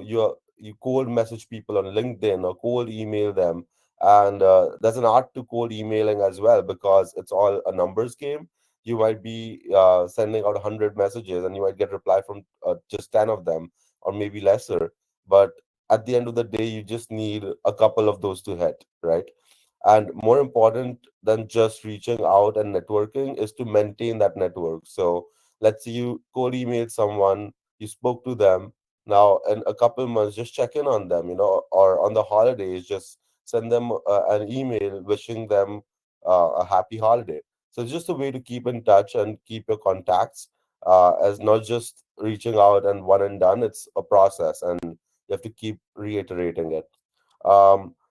you cold message people on LinkedIn or cold email them, and there's an art to cold emailing as well because it's all a numbers game. You might be sending out 100 messages and you might get reply from just 10 of them or maybe lesser, but at the end of the day you just need a couple of those to hit, right? And more important than just reaching out and networking is to maintain that network. So let's say you cold emailed someone, you spoke to them. Now in a couple months, just check in on them, or on the holidays, just send them an email wishing them a happy holiday. So it's just a way to keep in touch and keep your contacts, as not just reaching out and one and done. It's a process, and you have to keep reiterating it.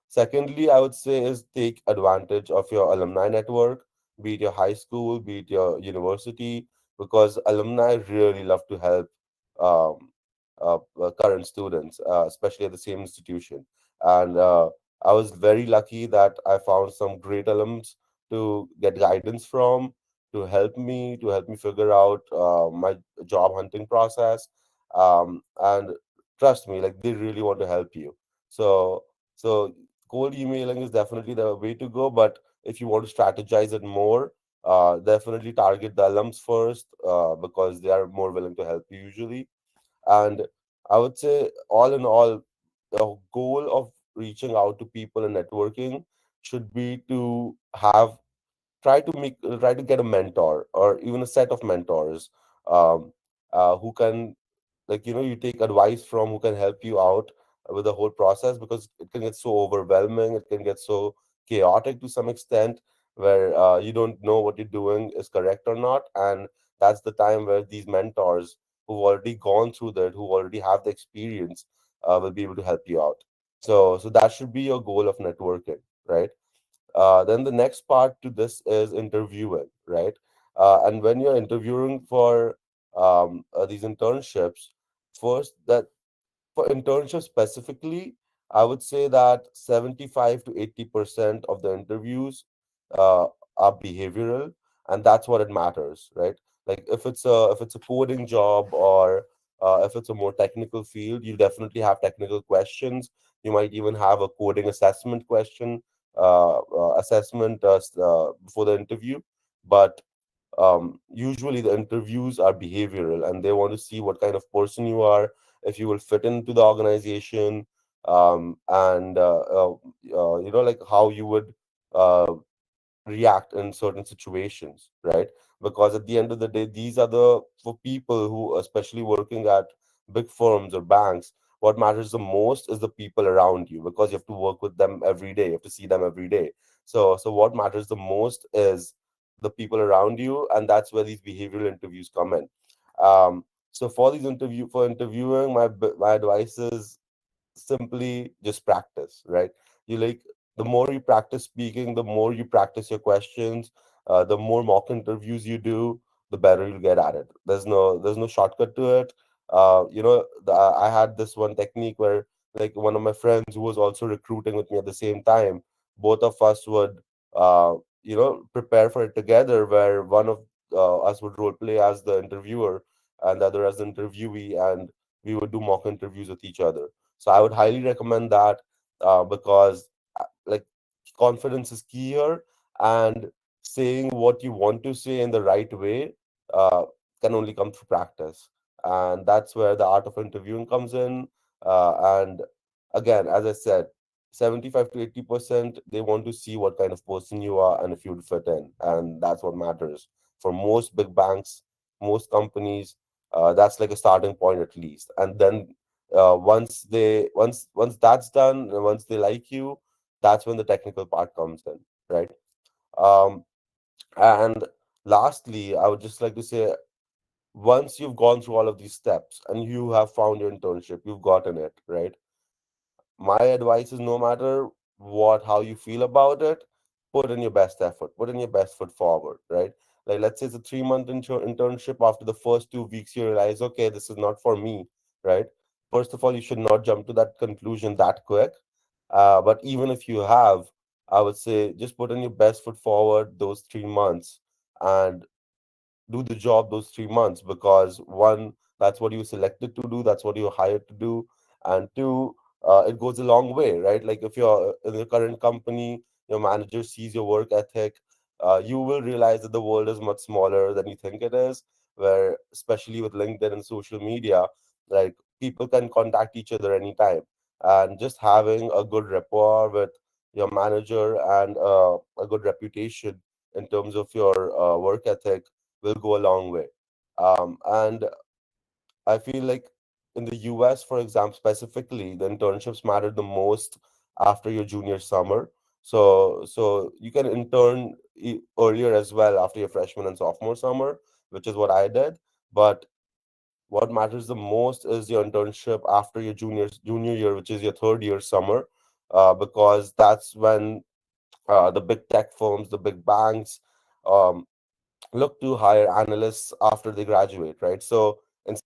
Secondly, I would say is take advantage of your alumni network, be it your high school, be it your university, because alumni really love to help um, current students, especially at the same institution. And I was very lucky that I found some great alums to get guidance from, to help me figure out my job hunting process. And trust me, like they really want to help you. So cold emailing is definitely the way to go. But if you want to strategize it more, definitely target the alums first, because they are more willing to help you usually. And I would say, all in all, the goal of reaching out to people and networking should be to try to get a mentor or even a set of mentors, um, who can, like, you take advice from, who can help you out with the whole process, because it can get so overwhelming, it can get so chaotic to some extent, where you don't know what you're doing is correct or not. And that's the time where these mentors who've already gone through that, who already have the experience, will be able to help you out. So that should be your goal of networking, right? Then the next part to this is interviewing, right? And when you're interviewing for these internships, first, that for internships specifically, I would say that 75 to 80% of the interviews uh, are behavioral, and that's what it matters, right? Like if it's a coding job, or if it's a more technical field, you definitely have technical questions. You might even have a coding assessment question, assessment before the interview. But usually the interviews are behavioral, and they want to see what kind of person you are, if you will fit into the organization, and like how you would uh, react in certain situations, right? Because at the end of the day, these are the for people who, especially working at big firms or banks, what matters the most is the people around you, because you have to work with them every day, you have to see them every day. So what matters the most is the people around you, and that's where these behavioral interviews come in. So for interviewing, my advice is simply just practice, right? You like The more you practice speaking, the more you practice your questions, the more mock interviews you do, the better you'll get at it. There's no shortcut to it. I had this one technique where, like, one of my friends who was also recruiting with me at the same time, both of us would prepare for it together, where one of us would role play as the interviewer and the other as the interviewee, and we would do mock interviews with each other. So I would highly recommend that, because like, confidence is key here, and saying what you want to say in the right way uh, can only come through practice, and that's where the art of interviewing comes in. And again, as I said, 75 to 80% they want to see what kind of person you are and if you would fit in, and that's what matters for most big banks, most companies. That's like a starting point at least, and then once that's done, and once they like you, that's when the technical part comes in, right? um and lastly, I would just like to say, once you've gone through all of these steps and you have found your internship, you've gotten it, right? My advice is, no matter how you feel about it, put in your best effort, put in your best foot forward, right? Like, let's say it's a 3-month internship. After the first 2 weeks, you realize, okay, this is not for me, right? first of all, you should not jump to that conclusion that quick. But even if you have, I would say just put in your best foot forward those 3 months and do the job those 3 months, because one, that's what you selected to do, that's what you're hired to do, and two, it goes a long way, right? Like if you're in the current company, your manager sees your work ethic, you will realize that the world is much smaller than you think it is, where especially with LinkedIn and social media, like people can contact each other anytime, and just having a good rapport with your manager and a good reputation in terms of your work ethic will go a long way. And I feel like in the US, for example, specifically, the internships matter the most after your junior summer. So you can intern earlier as well after your freshman and sophomore summer, which is what I did. But what matters the most is your internship after your junior year, which is your third year summer, because that's when the big tech firms, the big banks, um, look to hire analysts after they graduate, right? So in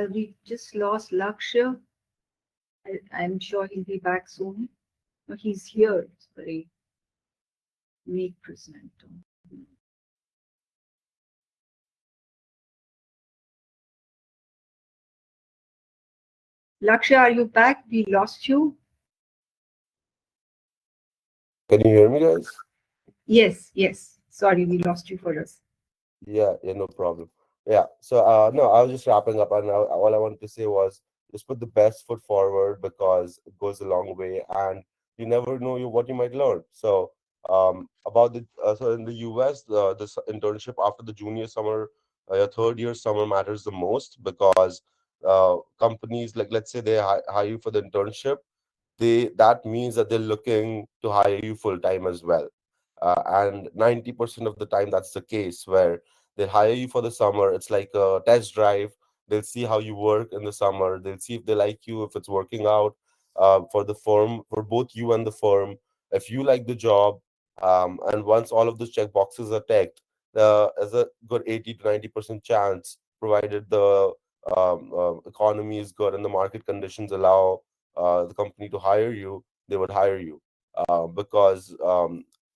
We just lost Lakshya. I'm sure he'll be back soon. No, he's here. Sorry. Make presenter. Lakshya, are you back? We lost you. Can you hear me, guys? Yes, yes. Sorry, we lost you for us. Yeah, no problem. Yeah, so no, I was just wrapping up, and all I wanted to say was just put the best foot forward, because it goes a long way, and you never know what you might learn. So about the so in the US, this internship after the junior summer, your third year summer matters the most, because companies, like let's say they hire you for the internship, that means that they're looking to hire you full time as well. And 90% of the time that's the case, where they hire you for the summer. It's like a test drive. They'll see how you work in the summer. They'll see if they like you, if it's working out for the firm, for both you and the firm. If you like the job, and once all of those check boxes are ticked, there's a good 80 to 90% chance, provided the economy is good and the market conditions allow the company to hire you, they would hire you, because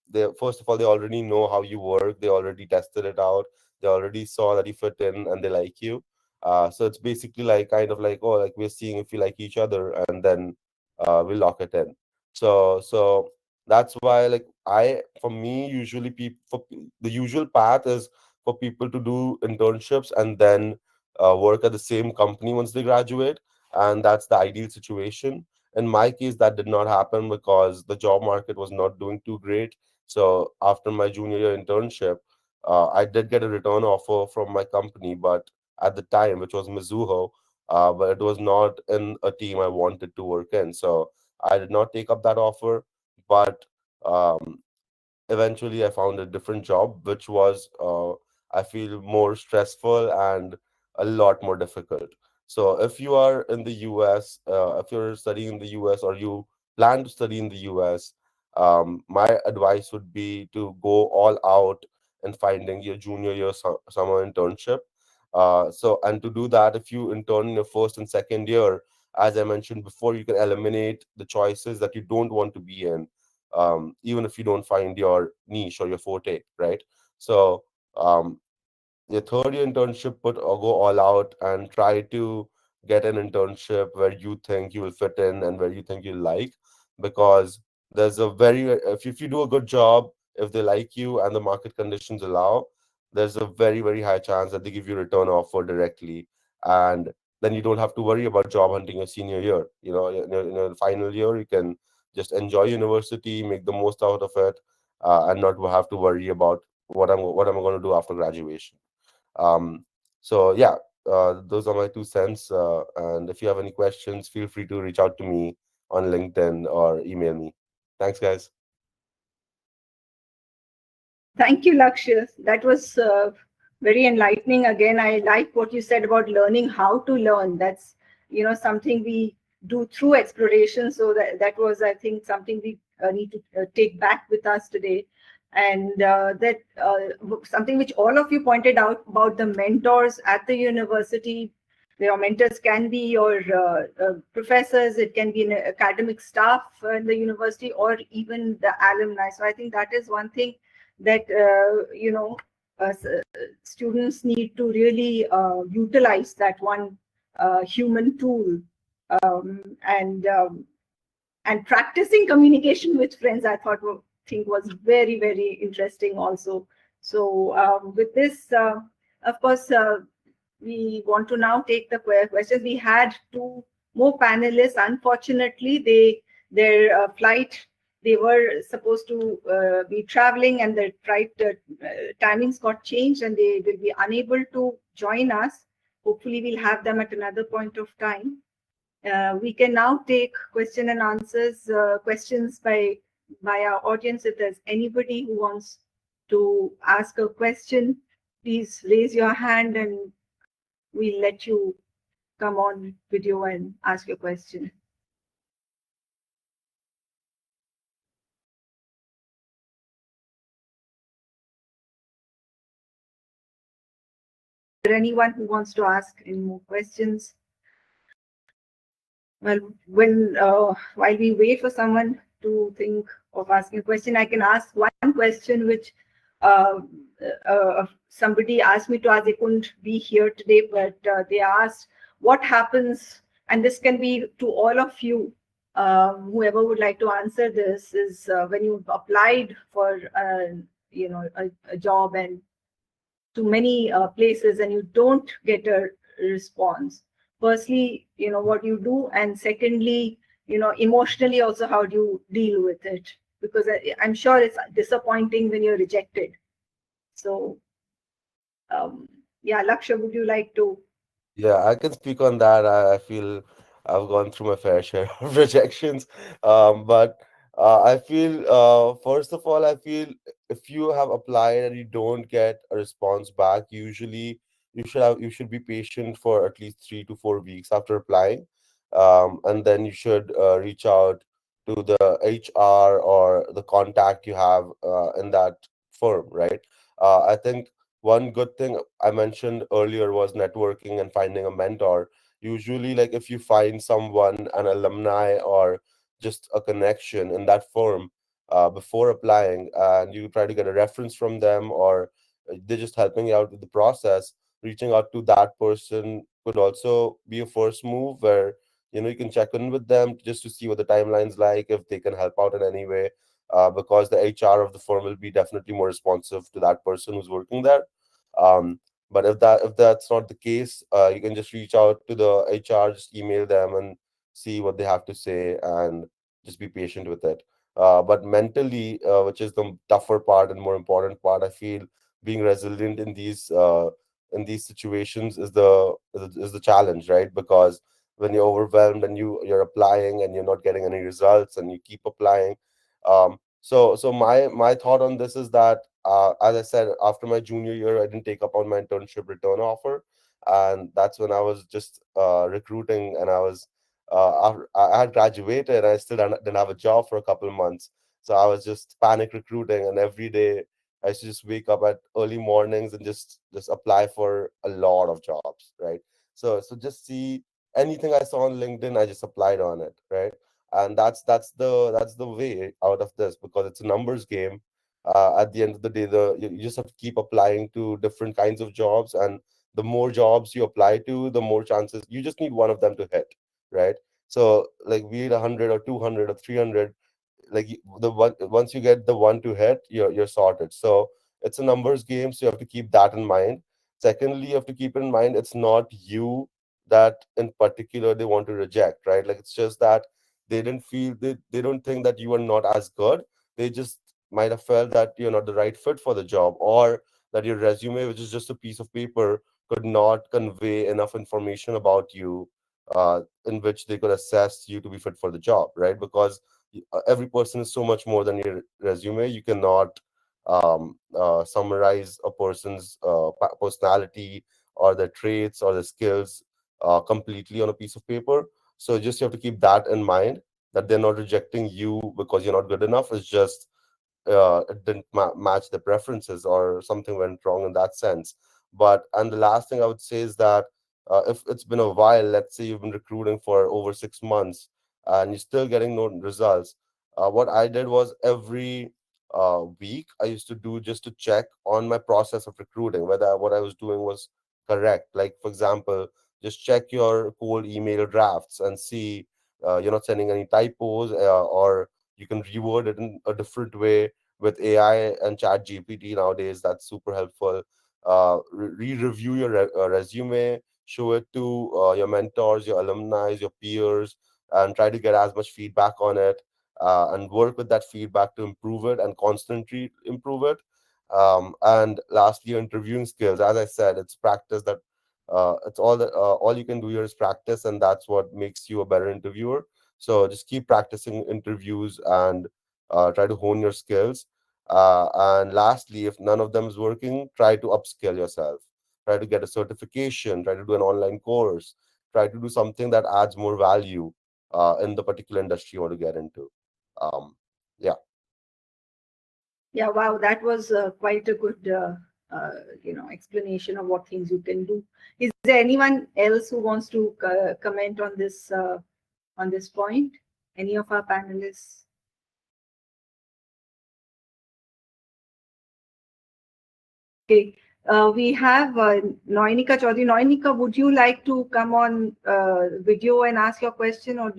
they, first of all, they already know how you work, they already tested it out, they already saw that you fit in and they like you. So it's basically like kind of like, oh, like we're seeing if we like each other, and then we lock it in. So that's why, like, for me, usually the usual path is for people to do internships and then work at the same company once they graduate, and that's the ideal situation. In my case, that did not happen because the job market was not doing too great. So after my junior year internship, I did get a return offer from my company, but at the time, which was Mizuho, but it was not in a team I wanted to work in. So I did not take up that offer. But um, eventually I found a different job, which was, I feel, more stressful and a lot more difficult. So if you are in the US, if you're studying in the US, or you plan to study in the US, my advice would be to go all out in finding your junior year summer internship. So, and to do that, if you intern in your first and second year, as I mentioned before, you can eliminate the choices that you don't want to be in, even if you don't find your niche or your forte, right? So your third year internship, put or go all out and try to get an internship where you think you will fit in and where you think you like, because there's a very, if you do a good job, if they like you and the market conditions allow, there's a very high chance that they give you return offer directly, and then you don't have to worry about job hunting your senior year. In your final year, you can just enjoy university, make the most out of it, and not have to worry about what am I going to do after graduation. um, so yeah, those are my 2 cents. And if you have any questions, feel free to reach out to me on LinkedIn or email me. Thanks, guys. Thank you, Lakshya. That was very enlightening. Again, I like what you said about learning how to learn. That's, something we do through exploration. So that was, I think, something we need to take back with us today. And something which all of you pointed out about the mentors at the university. Your mentors can be your professors, it can be an academic staff in the university, or even the alumni. So I think that is one thing that students need to really utilize, that one human tool, and practicing communication with friends, I think was very, very interesting also. So with this, of course, we want to now take the questions. We had two more panelists. Unfortunately, their flight, they were supposed to be traveling, and their flight timings got changed, and they will be unable to join us. Hopefully, we'll have them at another point of time. We can now take question and answers, questions by our audience. If there's anybody who wants to ask a question, please raise your hand and we'll let you come on video and ask your question. Is there anyone who wants to ask any more questions? Well, while we wait for someone to think of asking a question, I can ask one question which somebody asked me to ask. They couldn't be here today, but they asked, what happens, and this can be to all of you, whoever would like to answer this, is when you've applied for a job and to many places and you don't get a response. Firstly, what you do, and secondly, emotionally also, how do you deal with it? Because I'm sure it's disappointing when you're rejected. So yeah, Lakshya, would you like to? Yeah, I can speak on that. I feel I've gone through my fair share of rejections. But I feel, first of all, I feel if you have applied and you don't get a response back, usually you should be patient for at least 3 to 4 weeks after applying. And then you should reach out to the HR or the contact you have in that firm, right? I think one good thing I mentioned earlier was networking and finding a mentor. Usually, like if you find someone, an alumni or just a connection in that firm before applying, and you try to get a reference from them, or they're just helping you out with the process, reaching out to that person could also be a first move where you can check in with them just to see what the timeline's like, if they can help out in any way. Because the HR of the firm will be definitely more responsive to that person who's working there. But if that's not the case, you can just reach out to the HR, just email them and see what they have to say, and just be patient with it. But mentally, which is the tougher part and more important part, I feel being resilient in these situations is the challenge, right? Because when you're overwhelmed and you're applying and you're not getting any results and you keep applying, so my thought on this is that, as I said, after my junior year, I didn't take up on my internship return offer, and that's when I was just recruiting, and I had graduated, and I still didn't have a job for a couple of months, so I was just panic recruiting, and every day I used to just wake up at early mornings and just apply for a lot of jobs, right? So just see anything I saw on LinkedIn, I just applied on it, right? And that's the way out of this, because it's a numbers game. At the end of the day, you just have to keep applying to different kinds of jobs, and the more jobs you apply to, the more chances. You just need one of them to hit, right? So like, be it 100 or 200 or 300, like once you get the one to hit, you're sorted. So it's a numbers game, so you have to keep that in mind. Secondly, you have to keep in mind it's not you that in particular they want to reject, right? Like, it's just that they don't think that you are not as good. They just might have felt that you're not the right fit for the job, or that your resume, which is just a piece of paper, could not convey enough information about you, in which they could assess you to be fit for the job, right? Because every person is so much more than your resume. You cannot summarize a person's personality or their traits or their skills completely on a piece of paper. So just you have to keep that in mind, that they're not rejecting you because you're not good enough. It's just it didn't match the preferences or something went wrong in that sense. But and the last thing I would say is that if it's been a while, let's say you've been recruiting for over 6 months and you're still getting no results, what I did was every week I used to do just to check on my process of recruiting whether what I was doing was correct. Like for example, just check your cold email drafts and see you're not sending any typos, or you can reword it in a different way with AI and chat GPT nowadays. That's super helpful. Review your resume, show it to your mentors, your alumni, your peers, and try to get as much feedback on it, and work with that feedback to improve it and constantly improve it. And lastly, your interviewing skills. As I said, it's practice that it's all that all you can do here is practice, and that's what makes you a better interviewer. So just keep practicing interviews and try to hone your skills. And lastly, if none of them is working, try to upskill yourself. Try to get a certification. Try to do an online course. Try to do something that adds more value in the particular industry you want to get into. Um, yeah. Yeah, wow, that was quite a good, explanation of what things you can do. Is there anyone else who wants to comment on this point? Any of our panelists? Okay, we have Noinika Chaudhary. Noinika, would you like to come on video and ask your question, or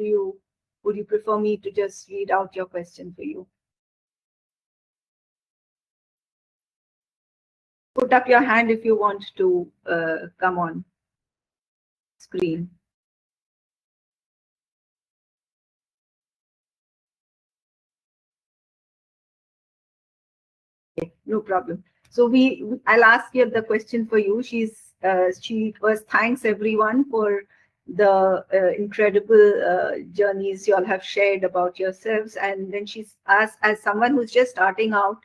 would you prefer me to just read out your question for you? Put up your hand if you want to come on screen. Okay, no problem. So I'll ask you the question for you. She first thanks everyone for the incredible journeys you all have shared about yourselves, and then she's asked, as someone who's just starting out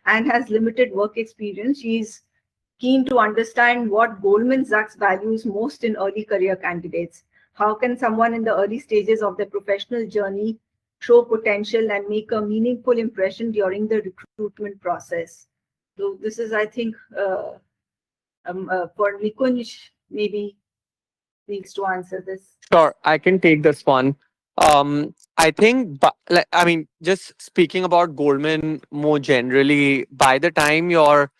and has limited work experience, she's keen to understand what Goldman Sachs values most in early career candidates. How can someone in the early stages of their professional journey show potential and make a meaningful impression during the recruitment process? So this is, I think, for Nikunj, maybe needs to answer this. Sure, I can take this one. I think, I mean, just speaking about Goldman more generally, by the time you're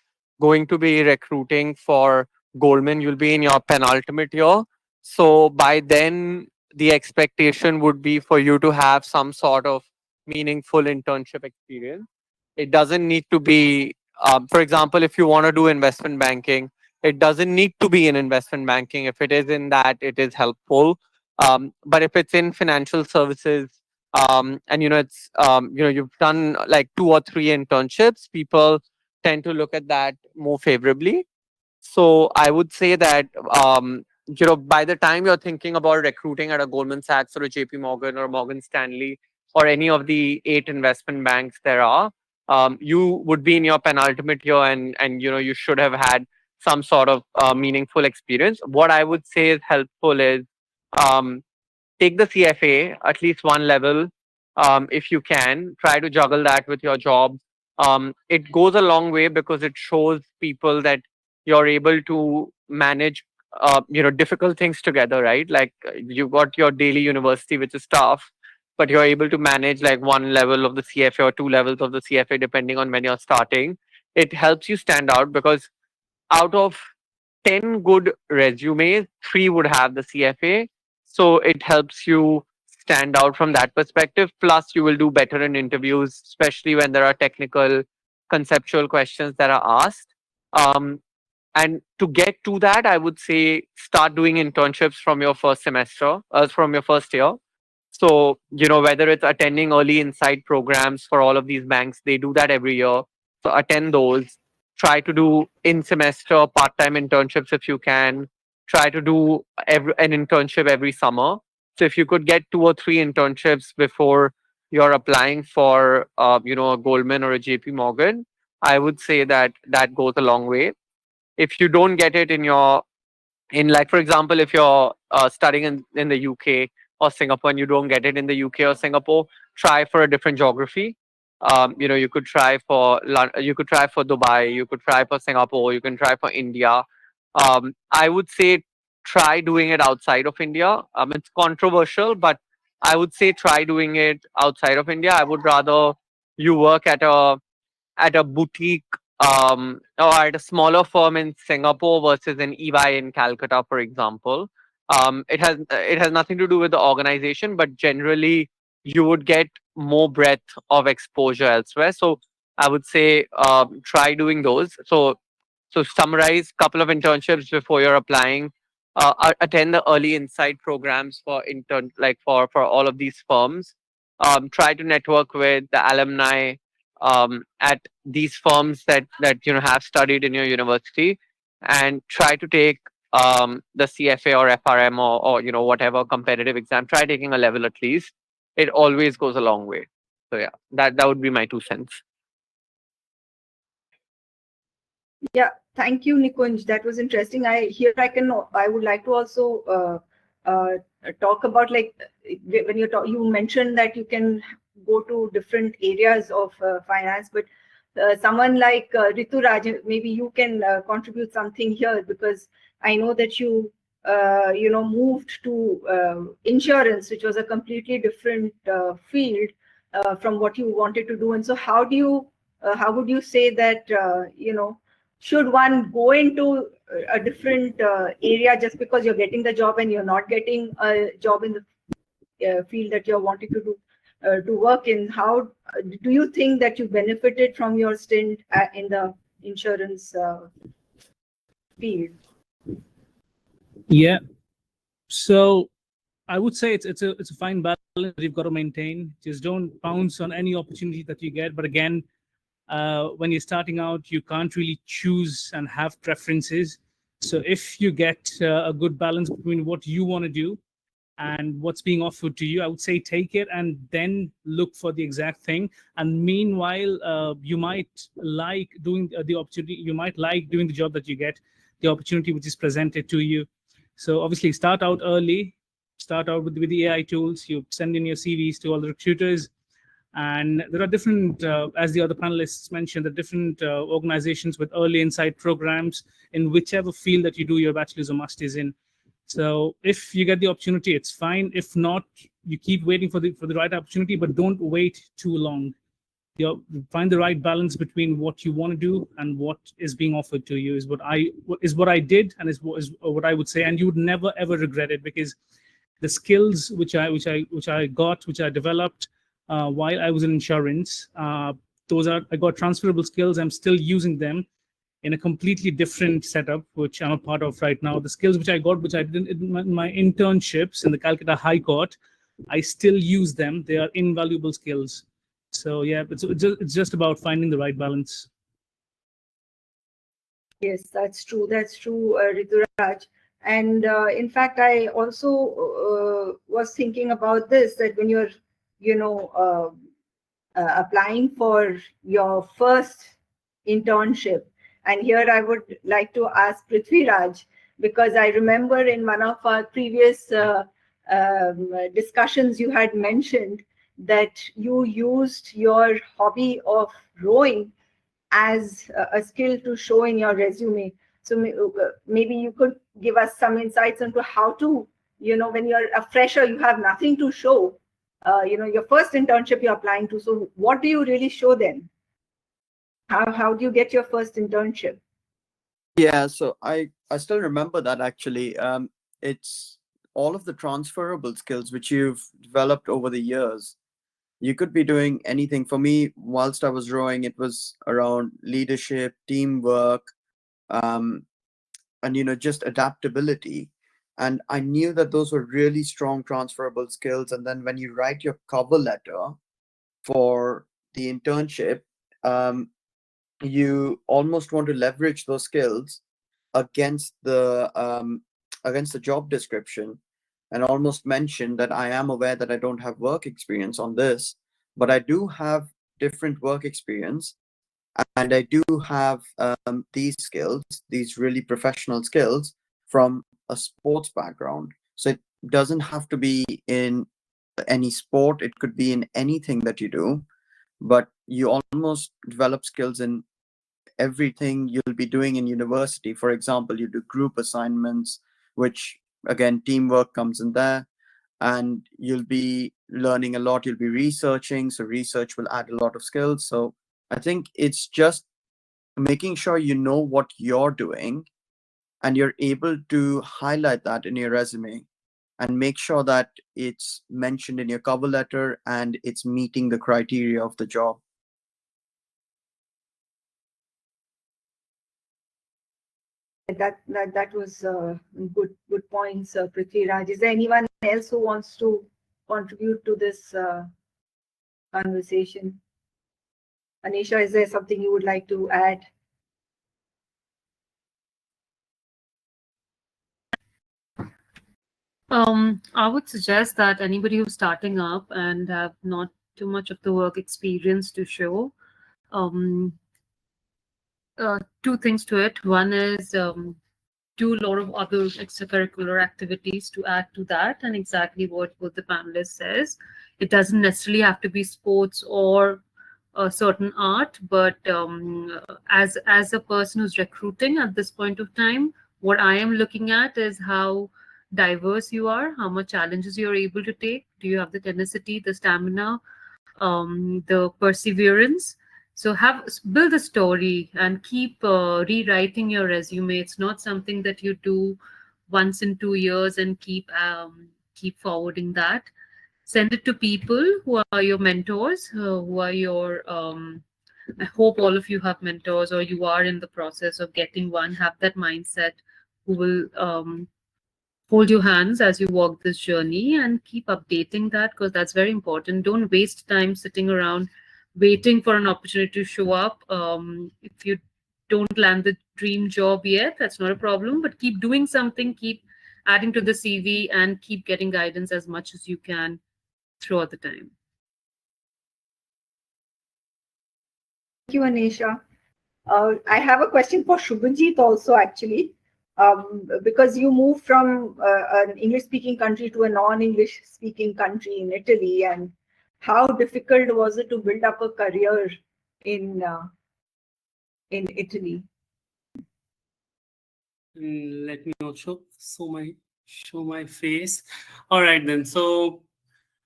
going to be recruiting for Goldman, you'll be in your penultimate year. So by then, the expectation would be for you to have some sort of meaningful internship experience. It doesn't need to be, for example, if you want to do investment banking, it doesn't need to be in investment banking. If it is in that, it is helpful. But if it's in financial services, and it's you've done like 2 or 3 internships, people tend to look at that more favorably. So I would say that by the time you're thinking about recruiting at a Goldman Sachs or a JP Morgan or Morgan Stanley or any of the 8 investment banks there are, you would be in your penultimate year, and you should have had some sort of meaningful experience. What I would say is helpful is um, take the CFA at least one level. If you can, try to juggle that with your job. It goes a long way because it shows people that you're able to manage difficult things together, right? Like you've got your daily university, which is tough, but you're able to manage like one level of the CFA or 2 levels of the CFA depending on when you're starting. It helps you stand out because out of 10 good resumes, 3 would have the CFA. So it helps you stand out from that perspective. Plus, you will do better in interviews, especially when there are technical, conceptual questions that are asked. And to get to that, I would say start doing internships from your first semester, from your first year. So, whether it's attending early insight programs for all of these banks, they do that every year. So attend those. Try to do in semester part-time internships if you can. Try to do an internship every summer. So if you could get 2 or 3 internships before you're applying for, a Goldman or a JP Morgan, I would say that that goes a long way. If you don't get it in like, for example, if you're studying in the UK or Singapore and you don't get it in the UK or Singapore, try for a different geography. You could try for you could try for Dubai, you could try for Singapore, you can try for India. I would say try doing it outside of India. It's controversial, but I would say try doing it outside of India. I would rather you work at a boutique or at a smaller firm in Singapore versus an EY in Calcutta, for example. It has nothing to do with the organization, but generally you would get more breadth of exposure elsewhere. So I would say try doing those. So summarize couple of internships before you're applying. Attend the early insight programs for intern, like for all of these firms. Try to network with the alumni at these firms that have studied in your university, and try to take the CFA or FRM or whatever competitive exam. Try taking a level at least. It always goes a long way. So yeah, that would be my 2 cents. Yeah, thank you, Nikunj. That was interesting. I would like to also talk about, like, when you mentioned that you can go to different areas of finance, but someone like Rituraj, maybe you can contribute something here, because I know that you moved to insurance, which was a completely different field from what you wanted to do. And so how would you say that should one go into a different area just because you're getting the job and you're not getting a job in the field that you're wanting to work in? How do you think that you benefited from your stint in the insurance field? Yeah. So I would say it's a fine balance that you've got to maintain. Just don't pounce on any opportunity that you get. But again, when you're starting out, you can't really choose and have preferences. So if you get a good balance between what you want to do and what's being offered to you, I would say take it and then look for the exact thing. And meanwhile, you might like doing the opportunity, you might like doing the job that you get, the opportunity which is presented to you. So obviously start out early, start out with the AI tools, you send in your CVs to all the recruiters. And there are different, as the other panelists mentioned, the different organizations with early insight programs in whichever field that you do your bachelor's or master's in. So if you get the opportunity, it's fine. If not, you keep waiting for the right opportunity, but don't wait too long. Find the right balance between what you want to do and what is being offered to you is what I did, and is what I would say. And you would never ever regret it, because the skills which I developed while I was in insurance, I got transferable skills. I'm still using them in a completely different setup, which I'm a part of right now. The skills which I got, which I did in my internships in the Calcutta High Court, I still use them. They are invaluable skills. So yeah, it's just about finding the right balance. Yes, that's true. That's true, Rituraj. And in fact, I also was thinking about this, that when you're, applying for your first internship, and here I would like to ask Prithviraj, because I remember in one of our previous discussions, you had mentioned that you used your hobby of rowing as a skill to show in your resume. So maybe you could give us some insights into how to, when you're a fresher, you have nothing to show, your first internship you're applying to. So what do you really show then? How do you get your first internship? Yeah, so I still remember that actually. It's all of the transferable skills which you've developed over the years. You could be doing anything. For me, whilst I was rowing, it was around leadership, teamwork, and just adaptability. And I knew that those were really strong transferable skills. And then when you write your cover letter for the internship, you almost want to leverage those skills against the job description, and almost mention that I am aware that I don't have work experience on this, but I do have different work experience, and I do have these skills, these really professional skills from a sports background. So doesn't have to be in any sport. It could be in anything that you do, but you almost develop skills in everything you'll be doing in university. For example, you do group assignments, which again, teamwork comes in there, and you'll be learning a lot. You'll be researching, so research will add a lot of skills. So I think it's just making sure you know what you're doing and you're able to highlight that in your resume and make sure that it's mentioned in your cover letter and it's meeting the criteria of the job. That was good points, Prithviraj. Is there anyone else who wants to contribute to this conversation? Anneysa, is there something you would like to add? I would suggest that anybody who's starting up and have not too much of the work experience to show, two things to it. One is do a lot of other extracurricular activities to add to that, and exactly what the panelist says. It doesn't necessarily have to be sports or a certain art, but as a person who's recruiting at this point of time, what I am looking at is how diverse you are, how much challenges you're able to take. Do you have the tenacity, the stamina, the perseverance? So build a story and keep rewriting your resume. It's not something that you do once in 2 years and keep forwarding that. Send it to people who are your mentors, who are your I hope all of you have mentors or you are in the process of getting one. Have that mindset, who will hold your hands as you walk this journey, and keep updating that, because that's very important. Don't waste time sitting around waiting for an opportunity to show up. If you don't land the dream job yet, that's not a problem, but keep doing something, keep adding to the CV, and keep getting guidance as much as you can throughout the time. Thank you, Anneysa. I have a question for Subhojit also, actually. Because you moved from an English-speaking country to a non-English speaking country in Italy, and how difficult was it to build up a career in Italy? Let me not show my face. All right then. So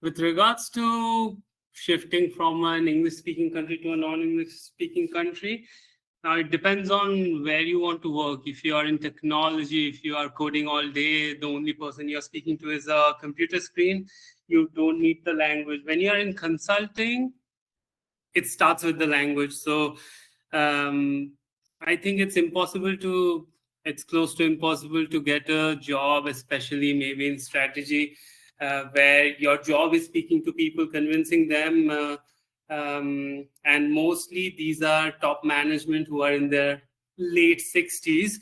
with regards to shifting from an English-speaking country to a non-English-speaking country, now it depends on where you want to work. If you are in technology, if you are coding all day, the only person you're speaking to is a computer screen, you don't need the language. When you're in consulting, it starts with the language. So I think it's close to impossible to get a job, especially maybe in strategy, where your job is speaking to people, convincing them. And mostly these are top management who are in their late 60s,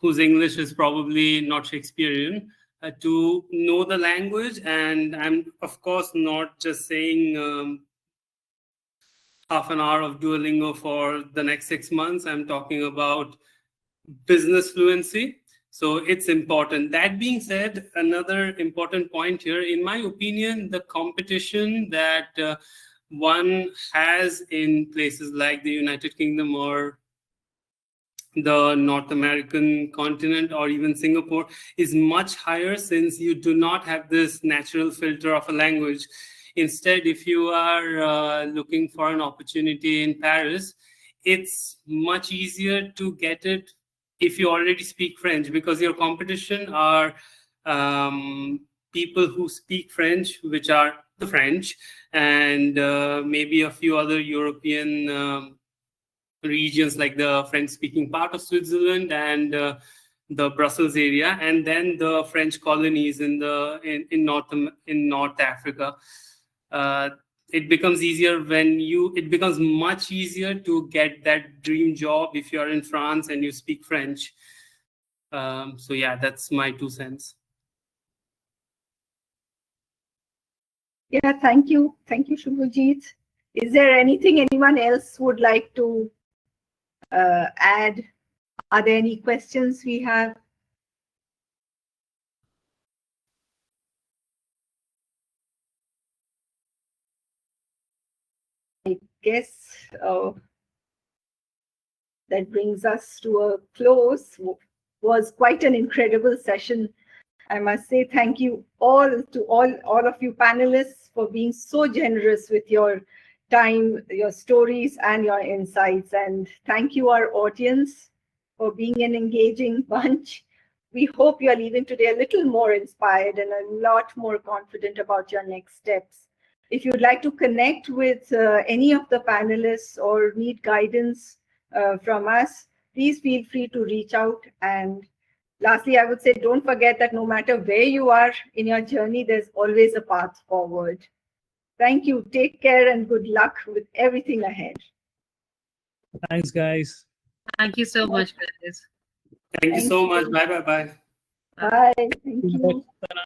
whose English is probably not Shakespearean, to know the language. And I'm, of course, not just saying half an hour of Duolingo for the next 6 months. I'm talking about business fluency. So it's important. That being said, another important point here, in my opinion, the competition that one has in places like the United Kingdom or the North American continent or even Singapore is much higher, since you do not have this natural filter of a language. Instead, if you are looking for an opportunity in Paris, it's much easier to get it if you already speak French, because your competition are people who speak French, which are the French, and maybe a few other European regions like the French-speaking part of Switzerland and the Brussels area, and then the French colonies in North Africa. It becomes much easier to get that dream job if you're in France and you speak French. So yeah, that's my 2 cents. Yeah, thank you, Subhojit. Is there anything anyone else would like to add? Are there any questions we have? guess that brings us to a close. Was quite an incredible session. I must say thank you all to all of you panelists for being so generous with your time, your stories, and your insights. And thank you, our audience, for being an engaging bunch. We hope you're leaving today a little more inspired and a lot more confident about your next steps. If you'd like to connect with any of the panelists or need guidance from us, please feel free to reach out. And lastly, I would say don't forget that no matter where you are in your journey, there's always a path forward. Thank you. Take care and good luck with everything ahead. Thanks, guys. Thank you so much, guys. Thank you Thank so you. much. Bye. Bye. Thank you.